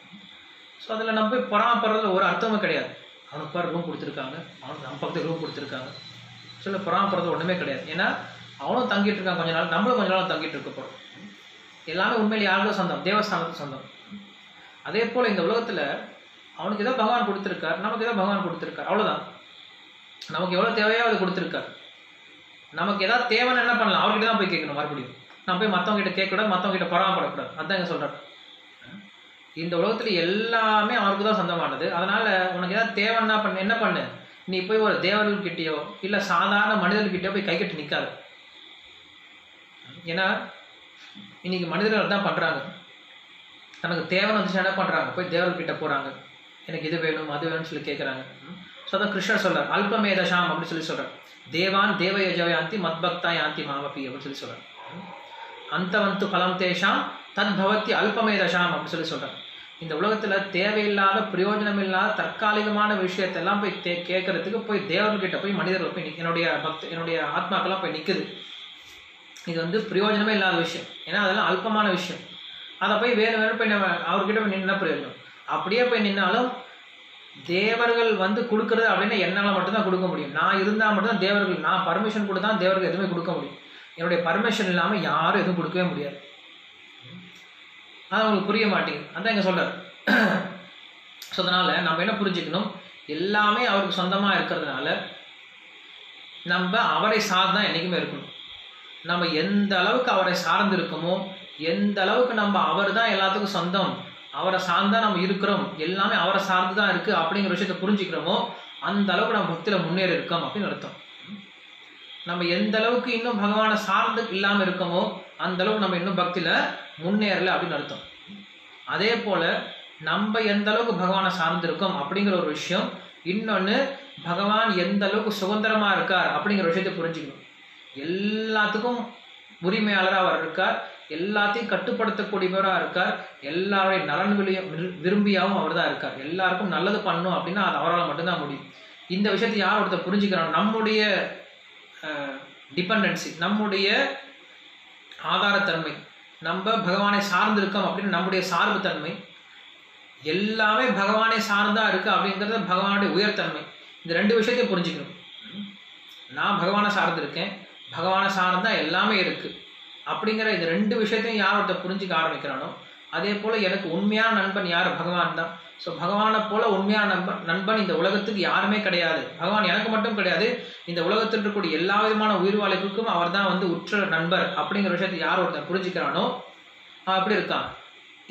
S1: ஸோ அதில் நம்ம போய் பொறாமப்படுறதுல ஒரு அர்த்தமும் கிடையாது. அவனுக்கு பாரு ரூம் கொடுத்துருக்காங்க, அவனுக்கு நம்ம பக்கத்துக்கு ரூம் கொடுத்துருக்காங்க. ஸோ பொறாமப்படுறது ஒன்றுமே கிடையாது. ஏன்னா அவனும் தங்கிட்டு இருக்கான் கொஞ்ச நாள், நம்மளும் கொஞ்ச நாள் தங்கிட்டு இருக்க போகிறோம். எல்லாமே உண்மையில் யாருக்கும் சொந்தம்? தேவஸ்தானத்துக்கு சொந்தம். அதே போல் இந்த உலகத்தில் அவனுக்கு ஏதோ பகவான் கொடுத்துருக்கார், நமக்கு ஏதோ பகவான் கொடுத்துருக்கார், அவ்வளோதான். நமக்கு எவ்வளோ தேவையோ அதை கொடுத்துருக்கார். நமக்கு ஏதாவது தேவைன்னு என்ன பண்ணலாம்? அவர்கிட்ட தான் போய் கேட்கணும். மறுபடியும் நம்ம போய் மற்றவங்க கிட்ட கேட்கக்கூடாது, மற்றவங்க கிட்ட பொறாமப்படக்கூடாது. அதுதான் இங்கே சொல்கிறார். இந்த உலகத்தில் எல்லாமே அவருக்கு தான் சொந்தமானது. அதனால உனக்கு ஏதாவது தேவைன்னா என்ன பண்ணு, நீ போய் ஒரு தேவர்கள்கிட்டயோ இல்லை சாதாரண மனிதர்கிட்டயோ போய் கை கட்டி நிற்காது. ஏன்னா இன்னைக்கு மனிதர்கள் தான் பண்ணுறாங்க. தனக்கு தேவைன்னு வந்துச்சு என்ன பண்ணுறாங்க, போய் தேவர்கிட்ட போகிறாங்க, எனக்கு இது வேணும் அது வேணும்னு சொல்லி கேட்குறாங்க. ஸோ அதான் கிருஷ்ணர் சொல்கிறார், அல்பமேதசாம் அப்படின்னு சொல்லி சொல்கிறார். தேவான் தேவயஜயாந்தி மத்பக்தா யாந்தி மாவபி அப்படின்னு சொல்லி சொல்கிறார். அந்தவந்து பலம் தேஷாம் தத் பவத்தி அல்பமேதசாம் அப்படின்னு சொல்லி சொல்கிறார். இந்த உலகத்தில் தேவையில்லாத பிரயோஜனம் இல்லாத தற்காலிகமான விஷயத்தெல்லாம் போய் கேட்கறதுக்கு போய் தேவர்கிட்ட போய் மனிதர்கள் போய் என்னுடைய ஆத்மாக்கெல்லாம் போய் நிற்குது. இது வந்து பிரயோஜனமே இல்லாத விஷயம். ஏன்னா அதெல்லாம் அல்பமான விஷயம். அதை போய் வேணும் போய் நம்ம அவர்கிட்ட போய் நின்னா பிரயோஜனம். அப்படியே போய் நின்னாலும் தேவர்கள் வந்து கொடுக்குறது அப்படின்னா என்னால் மட்டும்தான் கொடுக்க முடியும். நான் இருந்தால் மட்டும்தான் தேவர்கள், நான் பர்மிஷன் கொடுத்தா தேவர்கள் எதுவுமே கொடுக்க முடியும். என்னுடைய பர்மிஷன் இல்லாமல் யாரும் எதுவும் கொடுக்கவே முடியாது. அது அவங்களுக்கு புரிய மாட்டேங்குது. அதான் இங்கே சொல்கிறார். ஸோ அதனால் நம்ம என்ன புரிஞ்சுக்கணும், எல்லாமே அவருக்கு சொந்தமாக இருக்கிறதுனால நம்ம அவரை சார்ந்து தான் என்றைக்குமே இருக்கணும். நம்ம எந்த அளவுக்கு அவரை சார்ந்து இருக்கோமோ, எந்த அளவுக்கு நம்ம அவர் தான் எல்லாத்துக்கும் சொந்தம், அவரை சார்ந்தா நம்ம இருக்கிறோம், எல்லாமே அவரை சார்ந்து தான் இருக்குது அப்படிங்கிற விஷயத்தை புரிஞ்சுக்கிறோமோ, அந்த அளவுக்கு நம்ம பக்தியில் முன்னேறி இருக்கோம் அப்படின்னு அர்த்தம். நம்ம எந்த அளவுக்கு இன்னும் பகவானை சார்ந்து இல்லாமல் இருக்கோமோ அந்த அளவுக்கு நம்ம இன்னும் பக்தியில் முன்னேறலை அப்படின்னு அர்த்தம். அதே போல் நம்ம எந்த அளவுக்கு பகவானை சார்ந்து இருக்கோம் அப்படிங்கிற ஒரு விஷயம். இன்னொன்று, பகவான் எந்த அளவுக்கு சுதந்திரமாக இருக்கார் அப்படிங்கிற விஷயத்தை புரிஞ்சுக்கணும். எல்லாத்துக்கும் உரிமையாளராக அவர் இருக்கார், எல்லாத்தையும் கட்டுப்படுத்தக்கூடியவராக இருக்கார், எல்லாருடைய நலன்களையும் விரும்பியாகவும் அவர் தான் இருக்கார். எல்லாருக்கும் நல்லது பண்ணணும் அப்படின்னா அது அவரால் மட்டும்தான் முடியும். இந்த விஷயத்தை யார் ஒருத்தர் புரிஞ்சுக்கிறாங்க, நம்முடைய டிபெண்டன்சி, நம்முடைய ஆதாரத்தன்மை, நம்ம பகவானை சார்ந்திருக்கோம் அப்படின்னு நம்முடைய சார்பு தன்மை, எல்லாமே பகவானை சார்ந்தா இருக்கு அப்படிங்கிறது பகவானுடைய உயர்த்தன்மை. இந்த ரெண்டு விஷயத்தையும் புரிஞ்சுக்கணும். நான் பகவானை சார்ந்திருக்கேன், பகவானை சார்ந்தா எல்லாமே இருக்கு அப்படிங்கிற இந்த ரெண்டு விஷயத்தையும் யார் ஒருத்தர் புரிஞ்சுக்க ஆரம்பிக்கிறானோ, அதே போல் எனக்கு உண்மையான நண்பன் யார்? பகவான் தான். ஸோ பகவானை போல உண்மையான நண்பன் இந்த உலகத்துக்கு யாருமே கிடையாது. பகவான் எனக்கு மட்டும் கிடையாது, இந்த உலகத்தில் இருக்கக்கூடிய எல்லா விதமான உயிர்வாளிகளுக்கும் அவர் தான் வந்து உற்ற நண்பர் அப்படிங்கிற விஷயத்தை யார் ஒருத்தர் புரிஞ்சுக்கிறானோ அவன் எப்படி இருக்கான்?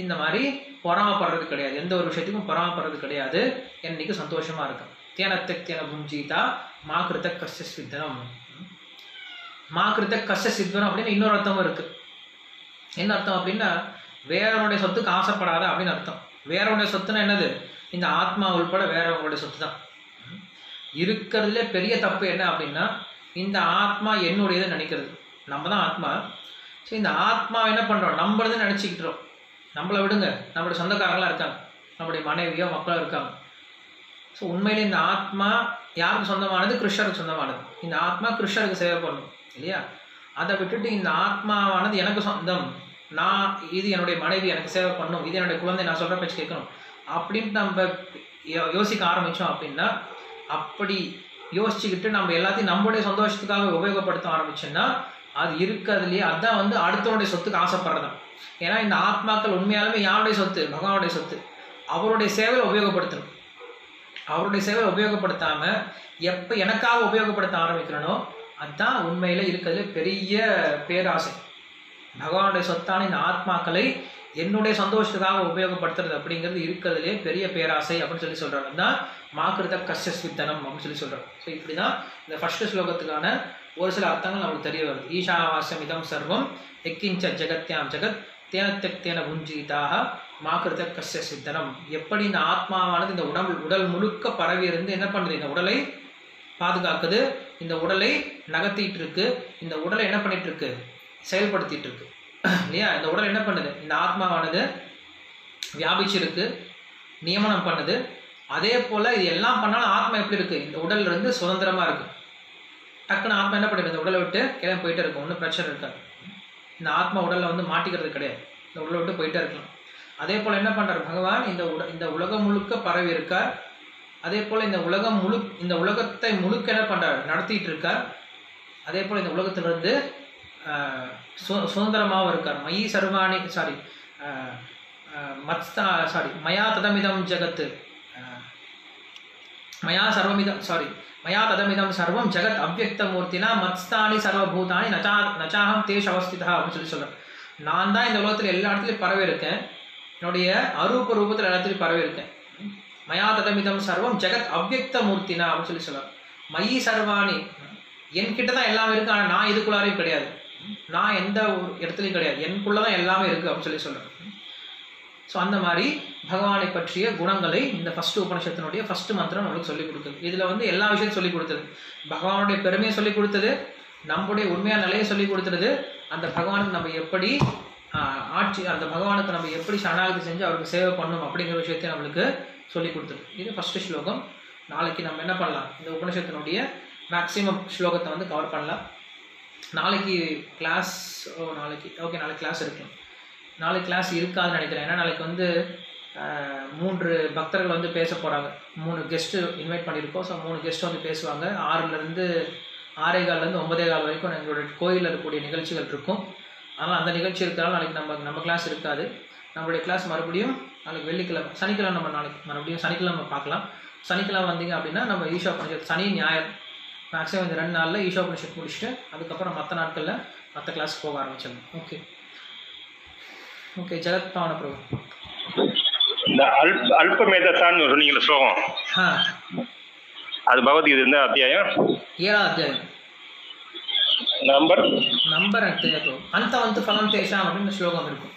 S1: இந்த மாதிரி பொறாமப்படுறது கிடையாது, எந்த ஒரு விஷயத்துக்கும் பொறாமப்படுறது கிடையாது, என்னைக்கு சந்தோஷமா இருக்கும். தேன புஞ்சீதா மா கிருத்த கஷ்ட சித்தனம். மா கிருத்த கஷ்ட சித்தனம் அப்படின்னு இன்னொரு அர்த்தமும் இருக்கு. என்ன அர்த்தம் அப்படின்னா, வேறவனுடைய சொத்துக்கு ஆசைப்படாத அப்படின்னு அர்த்தம். வேறவனுடைய சொத்துன்னா என்னது? இந்த ஆத்மா உள்பட வேறவங்களுடைய சொத்து தான். இருக்கிறதுல பெரிய தப்பு என்ன அப்படின்னா, இந்த ஆத்மா என்னுடையது நினைக்கிறது. நம்ம தான் ஆத்மா. ஸோ இந்த ஆத்மா என்ன பண்ணுறோம்? நம்மளதுன்னு நினச்சிக்கிட்டுறோம். நம்மளை விடுங்க, நம்மளுடைய சொந்தக்காரங்களாம் இருக்காங்க, நம்முடைய மனைவியோ மக்களோ இருக்காங்க. ஸோ உண்மையிலே இந்த ஆத்மா யாருக்கு சொந்தமானது? கிருஷ்ணருக்கு சொந்தமானது. இந்த ஆத்மா கிருஷ்ணருக்கு சேவை பண்ணும் இல்லையா? அதை விட்டுட்டு இந்த ஆத்மாவானது எனக்கு சொந்தம், நான் இது என்னுடைய மனைவி எனக்கு சேவை பண்ணணும், இது என்னுடைய குழந்தை நான் சொல்கிற பேச்சு கேட்கணும் அப்படின்ட்டு நம்ம யோசிக்க ஆரம்பித்தோம் அப்படின்னா, அப்படி யோசிச்சுக்கிட்டு நம்ம எல்லாத்தையும் நம்மளுடைய சந்தோஷத்துக்காக உபயோகப்படுத்த ஆரம்பிச்சோன்னா அது இருக்கிறதுலையே அதுதான் வந்து அடுத்தவனுடைய சொத்துக்கு ஆசைப்படுறதான். ஏன்னா இந்த ஆத்மாக்கள் உண்மையாலுமே யாருடைய சொத்து? பகவானுடைய சொத்து. அவருடைய சேவையை உபயோகப்படுத்தணும். அவருடைய சேவையை உபயோகப்படுத்தாமல் எப்போ எனக்காக உபயோகப்படுத்த ஆரம்பிக்கிறனோ அதுதான் உண்மையில் இருக்கிறதுல பெரிய பேராசை. பகவானுடைய சொத்தான இந்த ஆத்மாக்களை என்னுடைய சந்தோஷத்துக்காக உபயோகப்படுத்துறது அப்படிங்கிறது இருக்கிறதுலே பெரிய பேராசை அப்படின்னு சொல்லி சொல்கிறாங்க. அதுதான் மாக்கிருத கஷ்டஸ்வித்தனம் அப்படின்னு சொல்லி சொல்கிறாங்க. ஸோ இப்படி தான் இந்த ஃபர்ஸ்ட் ஸ்லோகத்துக்கான ஒரு சில அர்த்தங்கள் நமக்கு தெரிய வருது. ஈஷாவாஸ்யம் இதம் சர்வம் எக்கிஞ்ச ஜெகத்யாம் ஜெகத் தேன புஞ்சீதாக மாக்கிருத கஷ்டஸ்வித்தனம். எப்படி இந்த ஆத்மாவானது இந்த உடல் முழுக்க பரவி இருந்து என்ன பண்ணுது? இந்த உடலை பாதுகாக்குது, இந்த உடலை நகர்த்திட்டு இருக்கு, இந்த உடலை என்ன பண்ணிட்டு இருக்கு? செயல்படுத்திட்டு இருக்கு இல்லையா? இந்த உடல் என்ன பண்ணுது? இந்த ஆத்மாவானது வியாபிச்சிருக்கு, நியமனம் பண்ணுது. அதே போல இது எல்லாம் பண்ணாலும் ஆத்மா எப்படி இருக்கு? இந்த உடல்ல இருந்து சுதந்திரமா இருக்கு. டக்குன்னு ஆத்மா என்ன பண்ணிடுது? இந்த உடலை விட்டு கிளம்பி போயிட்டே இருக்கும், ஒன்றும் பிரச்சனை இருக்காது. இந்த ஆத்மா உடல்ல வந்து மாட்டிக்கிறது கிடையாது, இந்த உடலை விட்டு போயிட்டே இருக்கலாம். அதே போல என்ன பண்றாரு பகவான்? இந்த உலகம் முழுக்க பரவி இருக்கார். அதே போல இந்த உலகத்தை முழுக்க என்ன பண்றாரு? நடத்திட்டு இருக்கார். அதே போல இந்த உலகத்திலிருந்து சுதந்திரமாகவும் இருக்கார். மயி சர்வாணி மயா ததமிதம் ஜெகத் மயா ததமிதம் சர்வம் ஜெகத் அவ்யக்த மூர்த்தினா மத்ஸ்தானி சர்வபூதானி நச்சாகம் தேஷ் அவஸ்திதா அப்படின்னு சொல்கிறேன். நான் தான் இந்த உலகத்தில் எல்லா இடத்துலையும் பரவி இருக்கேன், என்னுடைய அரூப ரூபத்தில் எல்லாத்துலையும் பரவி இருக்கேன். மயா ததமிதம் சர்வம் ஜெகத் அவ்யக்த மூர்த்தினா அப்படின்னு சொல்கிறார். மயி சர்வாணி, என்கிட்ட தான் எல்லாமே இருக்கு, ஆனால் நான் இதுக்குள்ளாரையும் கிடையாது, நான் எந்த ஒரு இடத்துலையும் கிடையாது, எனக்குள்ளதான் எல்லாமே இருக்கு அப்படின்னு சொல்றேன். ஸோ அந்த மாதிரி பகவானை பற்றிய குணங்களை இந்த ஃபர்ஸ்ட் உபனிஷத்தினுடைய ஃபர்ஸ்ட் மந்திரம் நம்மளுக்கு சொல்லிக் கொடுக்குது. இதில் வந்து எல்லா விஷயத்தையும் சொல்லிக் கொடுத்தது, பகவானுடைய பெருமையை சொல்லிக் கொடுத்தது, நம்முடைய உண்மையான நிலையை சொல்லிக் கொடுத்துருது, அந்த பகவானுக்கு நம்ம எப்படி அந்த பகவானுக்கு நம்ம எப்படி சரணாகதி செஞ்சு அவருக்கு சேவை பண்ணணும் அப்படிங்கிற விஷயத்தையும் நம்மளுக்கு சொல்லிக் கொடுத்துரு. இது ஃபர்ஸ்ட் ஸ்லோகம். நாளைக்கு நம்ம என்ன பண்ணலாம்? இந்த உபனிஷத்தினுடைய மேக்ஸிமம் ஸ்லோகத்தை வந்து கவர் பண்ணலாம். நாளைக்கு கிளாஸ் நாளைக்கு கிளாஸ் இருக்கு. நாளைக்கு கிளாஸ் இருக்காதுன்னு நினைக்கிறேன். ஏன்னா நாளைக்கு வந்து 3 பக்தர்கள் வந்து பேச போகிறாங்க. 3 கெஸ்ட்டு இன்வைட் பண்ணியிருக்கோம். ஸோ 3 கெஸ்ட்டு வந்து பேசுவாங்க. 6லேருந்து 6:15 9:15 வரைக்கும் எங்களுடைய கோயிலில் இருக்கக்கூடிய நிகழ்ச்சிகள் இருக்கும். அதனால் அந்த நிகழ்ச்சி இருக்கிறதால நாளைக்கு நம்ம கிளாஸ் இருக்காது. நம்மளுடைய கிளாஸ் மறுபடியும் நாளைக்கு வெள்ளிக்கிழமை, சனிக்கிழமை நம்ம நாளைக்கு மறுபடியும் சனிக்கிழமை பார்க்கலாம். சனிக்கிழமை வந்தீங்க அப்படின்னா நம்ம ஈஷா உபனிஷத், சனி ஞாயிறு மேக்ஸிமம் இந்த 2 நாளில் ஈஷா உபனிஷத் முடிச்சுட்டு அதுக்கப்புறம் மற்ற நாட்களில் மற்ற கிளாஸ் போக ஆரம்பிச்சிடணும். Okay okay. ஜெகத் பாவன பிரபு,
S4: இந்த அல்பமேதசான்னு சொன்னீங்களா ஸ்லோகம், அது பகவத்கீதை எந்த அத்தியாயம்?
S1: 7வது அத்தியாயம்.
S4: நம்பர்
S1: அந்தவந்து ஃபலம் தேஷாம் அப்படின்னு ஸ்லோகம் இருக்கும்.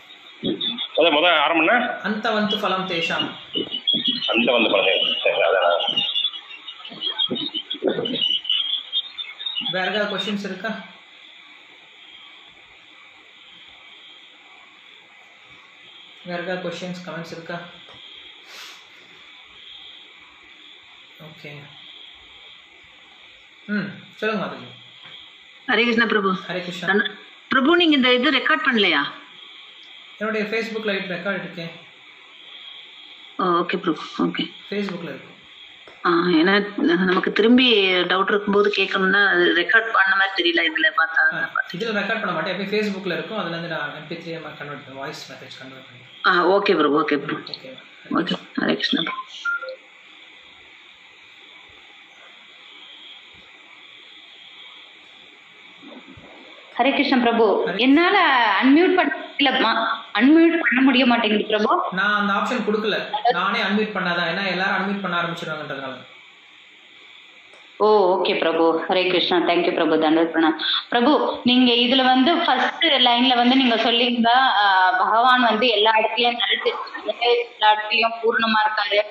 S4: அதான் முதல் ஆரம்பம்னா
S1: அந்தவந்து ஃபலம் தேஷாம்.
S4: அந்தவந்து ஃபலம். அதான்.
S1: வேற ஏதாவது கொஸ்டின்ஸ் இருக்கா? வேற ஏதாவது கொஸ்டின்ஸ் கமெண்ட்ஸ் இருக்கா? ஓகே. சொல்லுங்க மாதாஜி.
S5: ஹரே கிருஷ்ணா பிரபு.
S1: ஹரே கிருஷ்ணா
S5: பிரபு. நீங்க இந்த இது ரெக்கார்ட் பண்ணலையா?
S1: என்னுடைய ஃபேஸ்புக் லைவ் ரெக்கார்ட் இருக்கேன்.
S5: ஓகே பிரபு. ஓகே,
S1: ஃபேஸ்புக்கில் இருக்கு.
S5: ஏன்னா நமக்கு திரும்பி டவுட் இருக்கும்போது கேட்கணும்னா அது ரெக்கார்ட் பண்ண மாதிரி தெரியல. இதில் பார்த்தா
S1: இதில் ரெக்கார்ட் பண்ண மாட்டேன், எப்பயும் ஃபேஸ்புக்கில் இருக்கும். அதுலேருந்து நான் MP3 கன்வெர்ட் பண்ணி வாய்ஸ் மெசேஜ் கன்வெர்ட் பண்ணி.
S5: Okay Prabhu. Okay Prabhu.
S1: Okay
S5: okay. Hare Krishna.
S2: Hare Krishna Prabhu. என்னால அன்மியூட் பண்ண முடிய மாட்டேங்குது பிரபு.
S1: நான் அந்த ஆப்ஷன் கொடுக்கல, நானே அன்மியூட் பண்ணாதான். ஏன்னா எல்லாரும் அன்மியூட் பண்ண ஆரம்பிச்சிருவாங்கன்றதுனால.
S2: ஓ ஓகே பிரபு. ஹரே கிருஷ்ணா. தேங்க்யூ பிரபு. தண்டவத் பிரணாம் பிரபு. நீங்க இதுல ஃபர்ஸ்ட் லைன்ல நீங்க சொல்லிங்க பகவான் எல்லா இடத்துலயும் எல்லா இடத்துலயும் பூர்ணமா இருக்காரு.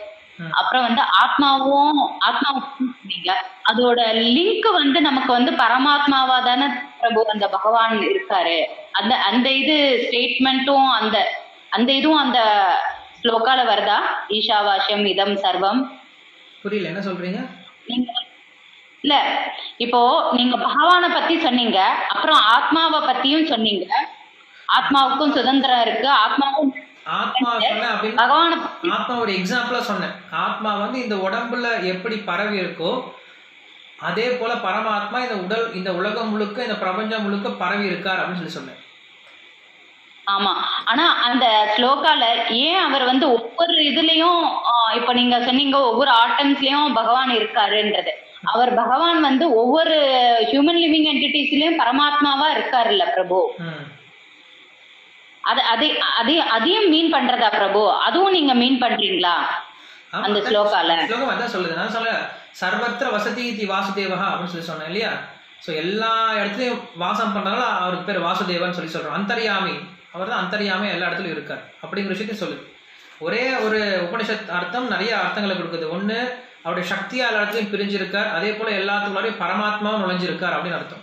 S2: அப்புறம் ஆத்மாவும் சொன்னீங்க. அதோட லிங்க் நமக்கு பரமாத்மாவா தானே பிரபு அந்த பகவான் இருக்காரு. அந்த இது ஸ்டேட்மெண்ட்டும் அந்த இதுவும் அந்த ஸ்லோகால வருதா? ஈஷாவாஸ்யம் இதம் சர்வம்.
S1: புரியல, என்ன சொல்றீங்க?
S2: நீங்க இல்ல, இப்போ நீங்க பகவானை பத்தி சொன்னீங்க, அப்புறம் ஆத்மாவை பத்தியும் சொன்னீங்க. ஆத்மாவுக்கும் சுதந்திரம் இருக்கு.
S1: ஆத்மா சொன்னேன் அப்படின்னு
S2: பகவான
S1: ஆத்மா ஒரு எக்ஸாம்பிளா சொன்னேன். ஆத்மா இந்த உடம்புல எப்படி பரவி இருக்கோ அதே போல பரமாத்மா இந்த உலகம் முழுக்க, இந்த பிரபஞ்சம் முழுக்க பரவி இருக்கார் அப்படின்னு சொன்னேன்.
S2: ஆமா. ஆனா அந்த ஸ்லோகால ஏன் அவர் ஒவ்வொரு இதுலயும் இப்ப நீங்க சொன்னீங்க ஒவ்வொரு ஆட்டம்ஸ்லயும் பகவான் இருக்காருன்றது. பகவான் ஒவ்வொரு ஹியூமன் லிவிங் என்டிட்டிஸ்லயும் பரமாத்மாவா இருக்காருல்ல பிரபு. அதையும் மீன் பண்றதா பிரபு? அதுவும் நீங்க மீன் பண்றீங்களா அந்த ஸ்லோகால?
S1: ஸ்லோகம் அதான் சொல்லுது. நான் சொல்ல சர்வத்திர வசதி இதி வாசுதேவஹா அப்படின்னு சொன்னேன் இல்லையா? ஸோ எல்லா இடத்துலையும் வாசம் பண்றதால அவருக்கு பேர் வாசுதேவன் சொல்றோம். அந்தர்யாமி, அவர் தான் அந்தர்யாமி, எல்லா இடத்துலையும் இருக்கார் அப்படிங்கிற விஷயத்தையும் சொல்லுது. ஒரே ஒரு உபனிஷத் அர்த்தம் நிறைய அர்த்தங்களை கொடுக்குது. ஒண்ணு, அவருடைய சக்தியா எல்லா இடத்துலையும் பிரிஞ்சிருக்கார். அதே போல எல்லாத்துக்குள்ளாரையும் பரமாத்மாவும் நுழைஞ்சிருக்கார் அப்படின்னு அர்த்தம்.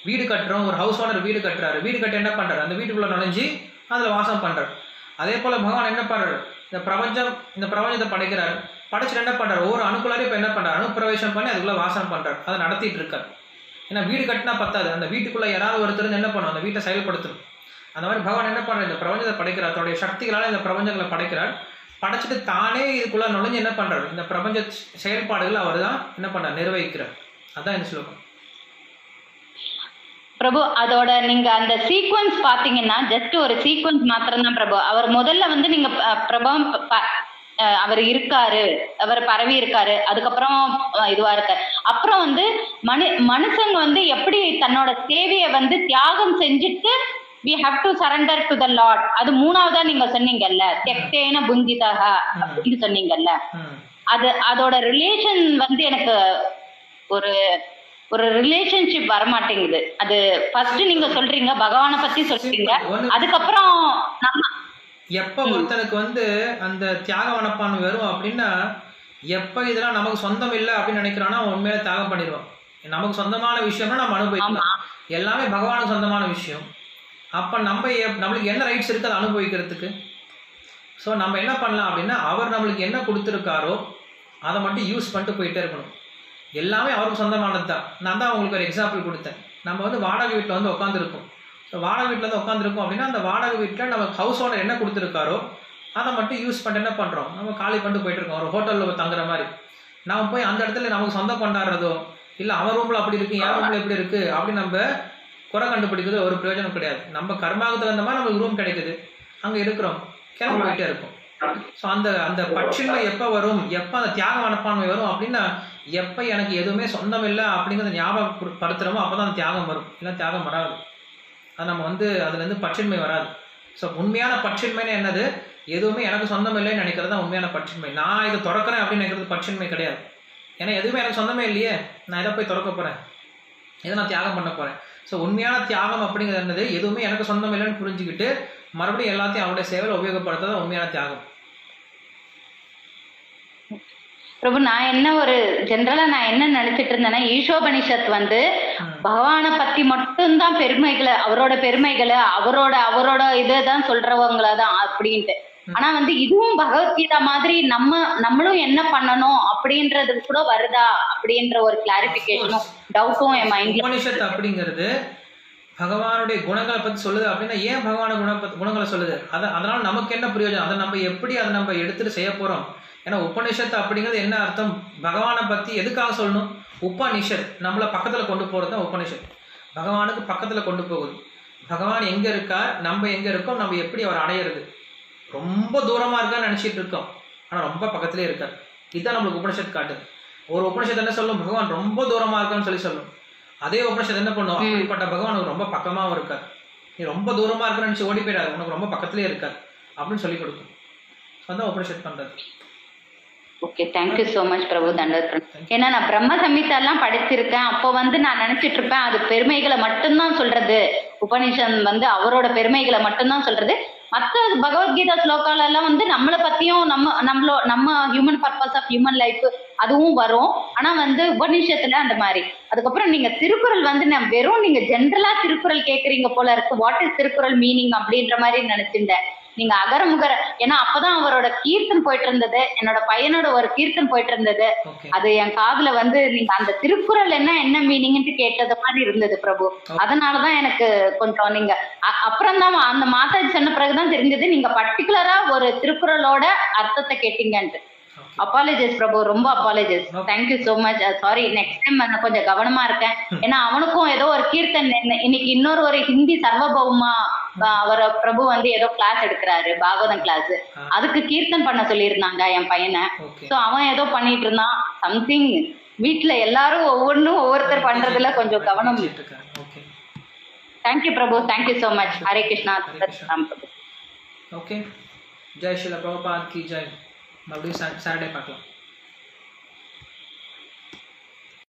S1: வீடு கட்டுறோம், ஒரு ஹவுஸ் ஓனர் வீடு கட்டுறாரு. வீடு கட்ட என்ன பண்றாரு? அந்த வீட்டுக்குள்ள நுழைஞ்சு அதுல வாசம் பண்றாரு. அதே போல பகவான் என்ன பண்றாரு? இந்த பிரபஞ்சத்தை படைக்கிறாரு. படைச்சுட்டு என்ன பண்றாரு? ஒவ்வொரு அணுக்குள்ளாரையும் இப்ப என்ன பண்றாரு? அணுப்பிரவேசம் பண்ணி அதுக்குள்ள வாசம் பண்றாரு. அதை நடத்திட்டு இருக்காரு. ஏன்னா வீடு கட்டினா பத்தாது, அந்த வீட்டுக்குள்ள யாராவது ஒருத்தர் என்ன பண்ணும்? அந்த வீட்டை செயல்படுத்தணும். அந்த மாதிரி பகவான் என்ன பண்றாரு? இந்த பிரபஞ்சத்தை படைக்கிறார். தன்னுடைய சக்திகளால இந்த பிரபஞ்சங்களை படைக்கிறார். படைச்சிட்டு தானே இதுக்குள்ள நுழைஞ்சு என்ன பண்றாரு? இந்த பிரபஞ்ச செயல்பாடுகள் அவர் தான் என்ன பண்றாரு? நிர்வகிக்கிறார். அதான் இந்த ஸ்லோகம்
S2: பிரபு. அதோட நீங்க அந்த சீக்வன்ஸ் பாத்தீங்கன்னா ஜஸ்ட் ஒரு சீக்வன்ஸ் மாத்திரம் தான் பிரபு. அவர் முதல்ல நீங்க பிரபம் அவர் இருக்காரு, அவர் பரவி இருக்காரு, அதுக்கப்புறம் இதுவா இருக்காரு. அப்புறம் மனுஷங்க எப்படி தன்னோட சேவையை தியாகம் செஞ்சுட்டு we have to surrender to the Lord. அது மூணாவதா நீங்க சொன்னீங்கல்ல, தெக்தேன புஞ்சிதஹ அப்படின்னு சொன்னீங்கல்ல. அதோட ரிலேஷன் எனக்கு ஒரு ரிலேஷன்ஷிப் வரமாட்டேங்குது. அது ஃபர்ஸ்ட் நீங்க சொல்றீங்க பகவானை பத்தி சொல்றீங்க, அதுக்கப்புறம்
S1: எப்ப ஒருத்தனுக்கு அந்த தியாக மனப்பான்மை வரும் அப்படின்னா, எப்ப இதெல்லாம் நமக்கு சொந்தம் இல்லை அப்படின்னு நினைக்கிறான்னா அவன் உண்மையில தியாகம் பண்ணிடுவான். நமக்கு சொந்தமான விஷயம்னா நம்ம அனுபவிக்கலாம், எல்லாமே பகவானுக்கு சொந்தமான விஷயம். அப்ப நம்மளுக்கு என்ன ரைட்ஸ் இருக்கு அதை அனுபவிக்கிறதுக்கு? ஸோ நம்ம என்ன பண்ணலாம் அப்படின்னா, அவர் நம்மளுக்கு என்ன கொடுத்துருக்காரோ அதை மட்டும் யூஸ் பண்ணிட்டு போயிட்டே இருக்கணும். எல்லாமே அவருக்கு சொந்தமானது தான். நான் தான் உங்களுக்கு ஒரு எக்ஸாம்பிள் கொடுத்தேன். நம்ம வாடகை வீட்டில் உட்காந்துருக்கோம். ஸோ வாடகை வீட்டில் உட்காந்துருக்கோம் அப்படின்னா, அந்த வாடகை வீட்டில் நம்ம ஹவுஸ் ஓனர் என்ன கொடுத்துருக்காரோ அதை மட்டும் யூஸ் பண்ணிட்டு என்ன பண்ணுறோம்? நம்ம காலி பண்ணிட்டு போயிட்டு இருக்கோம். ஒரு ஹோட்டலில் தங்குற மாதிரி நம்ம போய் அந்த இடத்துல நமக்கு சொந்தம் கொண்டாடுறதோ, இல்லை அவன் ரூமில் அப்படி இருக்கு, என் ரூமில் எப்படி இருக்கு அப்படி நம்ம குறை கண்டுபிடிக்கிறது ஒரு பிரயோஜனம் கிடையாது. நம்ம கர்மாவுக்கு தகுந்த மாதிரி நமக்கு ரூம் கிடைக்குது, அங்கே இருக்கிறோம், கிளம்பி போயிட்டே இருக்கும். ஸோ அந்த பட்சின்மை எப்போ வரும்? எப்போ அந்த தியாக மனப்பான்மை வரும் அப்படின்னா, எப்போ எனக்கு எதுவுமே சொந்தம் இல்லை அப்படிங்கிறத ஞாபகப்படுத்துகிறோமோ அப்போ தான் அந்த தியாகம் வரும். இல்லை தியாகம் வராது. அது நம்ம வந்து அதுலேருந்து பற்றின்மை வராது. ஸோ உண்மையான பற்றின்மைன்னு என்னது, எதுவுமே எனக்கு சொந்தம் இல்லைன்னு நினைக்கிறது தான் உண்மையான பற்றின்மை. நான் இதை திறக்கிறேன் அப்படின்னு நினைக்கிறது பற்றின்மை கிடையாது. ஏன்னா எதுவுமே எனக்கு சொந்தமே இல்லையே, நான் எதை போய் திறக்க போகிறேன், எதை நான் தியாகம் பண்ண போகிறேன். ஸோ உண்மையான தியாகம் அப்படிங்கிறது என்னது, எதுவுமே எனக்கு சொந்தம் இல்லைன்னு புரிஞ்சுக்கிட்டு மறுபடியும் எல்லாத்தையும் அவருடைய சேவையில் உபயோகப்படுத்துறது உண்மையான தியாகம்.
S2: பிரபு, நான் என்ன ஒரு ஜென்ரலா நான் என்ன நினைச்சிட்டு இருந்தேன்னா, ஈஷோபனிஷத் வந்து பகவானை பத்தி மட்டும்தான் பெருமைகளை, அவரோட பெருமைகளை, அவரோட இதான் சொல்றவங்களாதான் அப்படின்ட்டு. ஆனா வந்து இதுவும் பகவத்கீதா மாதிரி நம்மளும் என்ன பண்ணணும் அப்படின்றது கூட வருதா அப்படின்ற ஒரு கிளாரிபிகேஷனும் டவுட்டும் என் மைண்ட்ல.
S1: உபனிஷத் அப்படிங்கிறது பகவானுடைய குணங்களை பத்தி சொல்லுது அப்படின்னா, ஏன் பகவான குணங்களை சொல்லுது, அதனால நமக்கு என்ன பிரயோஜனம், அதை நம்ம எப்படி அதை நம்ம எடுத்துட்டு செய்ய போறோம். ஏன்னா உபனிஷத்து அப்படிங்கிறது என்ன அர்த்தம், பகவானை பத்தி எதுக்காக சொல்லணும். உபனிஷத் நம்மளை பக்கத்துல கொண்டு போறது தான் உபனிஷத். பகவானுக்கு பக்கத்துல கொண்டு போகுது. பகவான் எங்க இருக்கார், நம்ம எங்க இருக்கோம், நம்ம எப்படி அவர் அடையிறது. ரொம்ப தூரமா இருக்கான்னு நினைச்சிட்டு இருக்கோம், ஆனா ரொம்ப பக்கத்திலே இருக்கார். இதுதான் நம்மளுக்கு உபனிஷத் காட்டுது. ஒரு உபனிஷத் என்ன சொல்லும், பகவான் ரொம்ப தூரமா இருக்கான்னு சொல்லி சொல்லும். அதே உபனிஷத் என்ன பண்ணும், அப்படிப்பட்ட பகவான் ரொம்ப பக்கமாவும் இருக்கார், நீ ரொம்ப தூரமா இருக்குன்னு நினைச்சு ஓடி போயிடாது, உனக்கு ரொம்ப பக்கத்திலே இருக்கார் அப்படின்னு சொல்லி கொடுக்கும். அதான் உபனிஷத் பண்றது.
S2: ஓகே, தேங்க்யூ ஸோ மச் பிரபு, தண்டோதரன். ஏன்னா நான் பிரம்ம சம்ஹிதா எல்லாம் படிச்சிருக்கேன். அப்போ வந்து நான் நினைச்சிட்டு இருப்பேன் அது பெருமைகளை மட்டும்தான் சொல்றது, உபனிஷன் வந்து அவரோட பெருமைகளை மட்டும்தான் சொல்றது. மற்ற பகவத்கீதா ஸ்லோகால எல்லாம் வந்து நம்மளை பத்தியும் நம்ம human purpose of human life அதுவும் வரும். ஆனா வந்து உபநிஷத்துல அந்த மாதிரி. அதுக்கப்புறம் நீங்க திருக்குறள் வந்து நான் வெறும் நீங்க ஜென்ரலா திருக்குறள் கேக்குறீங்க போல இருக்கு, வாட் இஸ் திருக்குறள் மீனிங் அப்படின்ற மாதிரி நினைச்சிருந்தேன். நீங்க அகரமுகர, ஏன்னா அப்பதான் அவரோட கீர்த்தன் போயிட்டு இருந்தது, என்னோட பையனோட ஒரு கீர்த்தன் போயிட்டு இருந்தது. அது என் காதுல வந்து நீங்க அந்த திருக்குறள் என்ன மீனிங்னு கேட்டது மாதிரி இருந்தது பிரபு. அதனாலதான் எனக்கு கொஞ்சம் நீங்க அப்புறம் தான் அந்த மாதாஜி சொன்ன பிறகுதான் தெரிஞ்சது நீங்க பர்டிகுலரா ஒரு திருக்குறளோட அர்த்தத்தை கேட்டீங்கன்ட்டு. அப்பாலஜிஸ் பிரபு, ரொம்ப apologies. Thank you so much. Sorry, next time நான் கொஞ்சம் கவனமா இருக்கேன். ஏன்னா அவனுக்கும் ஏதோ ஒரு கீர்த்தன் இன்னைக்கு இன்னொரு ஒரு ஹிந்தி சர்வபௌமா அவர பிரபு வந்து ஏதோ கிளாஸ் எடுக்கிறாரு, பாகவதம் கிளாஸ். அதுக்கு கீர்த்தன் பண்ண சொல்லியிருந்தாங்க என் பையனை. சோ அவன் ஏதோ பண்ணிட்டு இருந்தான் சம்திங். வீட்டுல எல்லாரும் ஒவ்வொருத்தர் பண்றதுல கொஞ்சம் கவனம். Thank you Prabhu, thank you so much. Hare Krishna.
S1: Okay, ஜெய் ஸ்ரீல பிரபுபாத் கி ஜெய். மறுபடியும் சாட்டர்டே பார்க்கலாம்.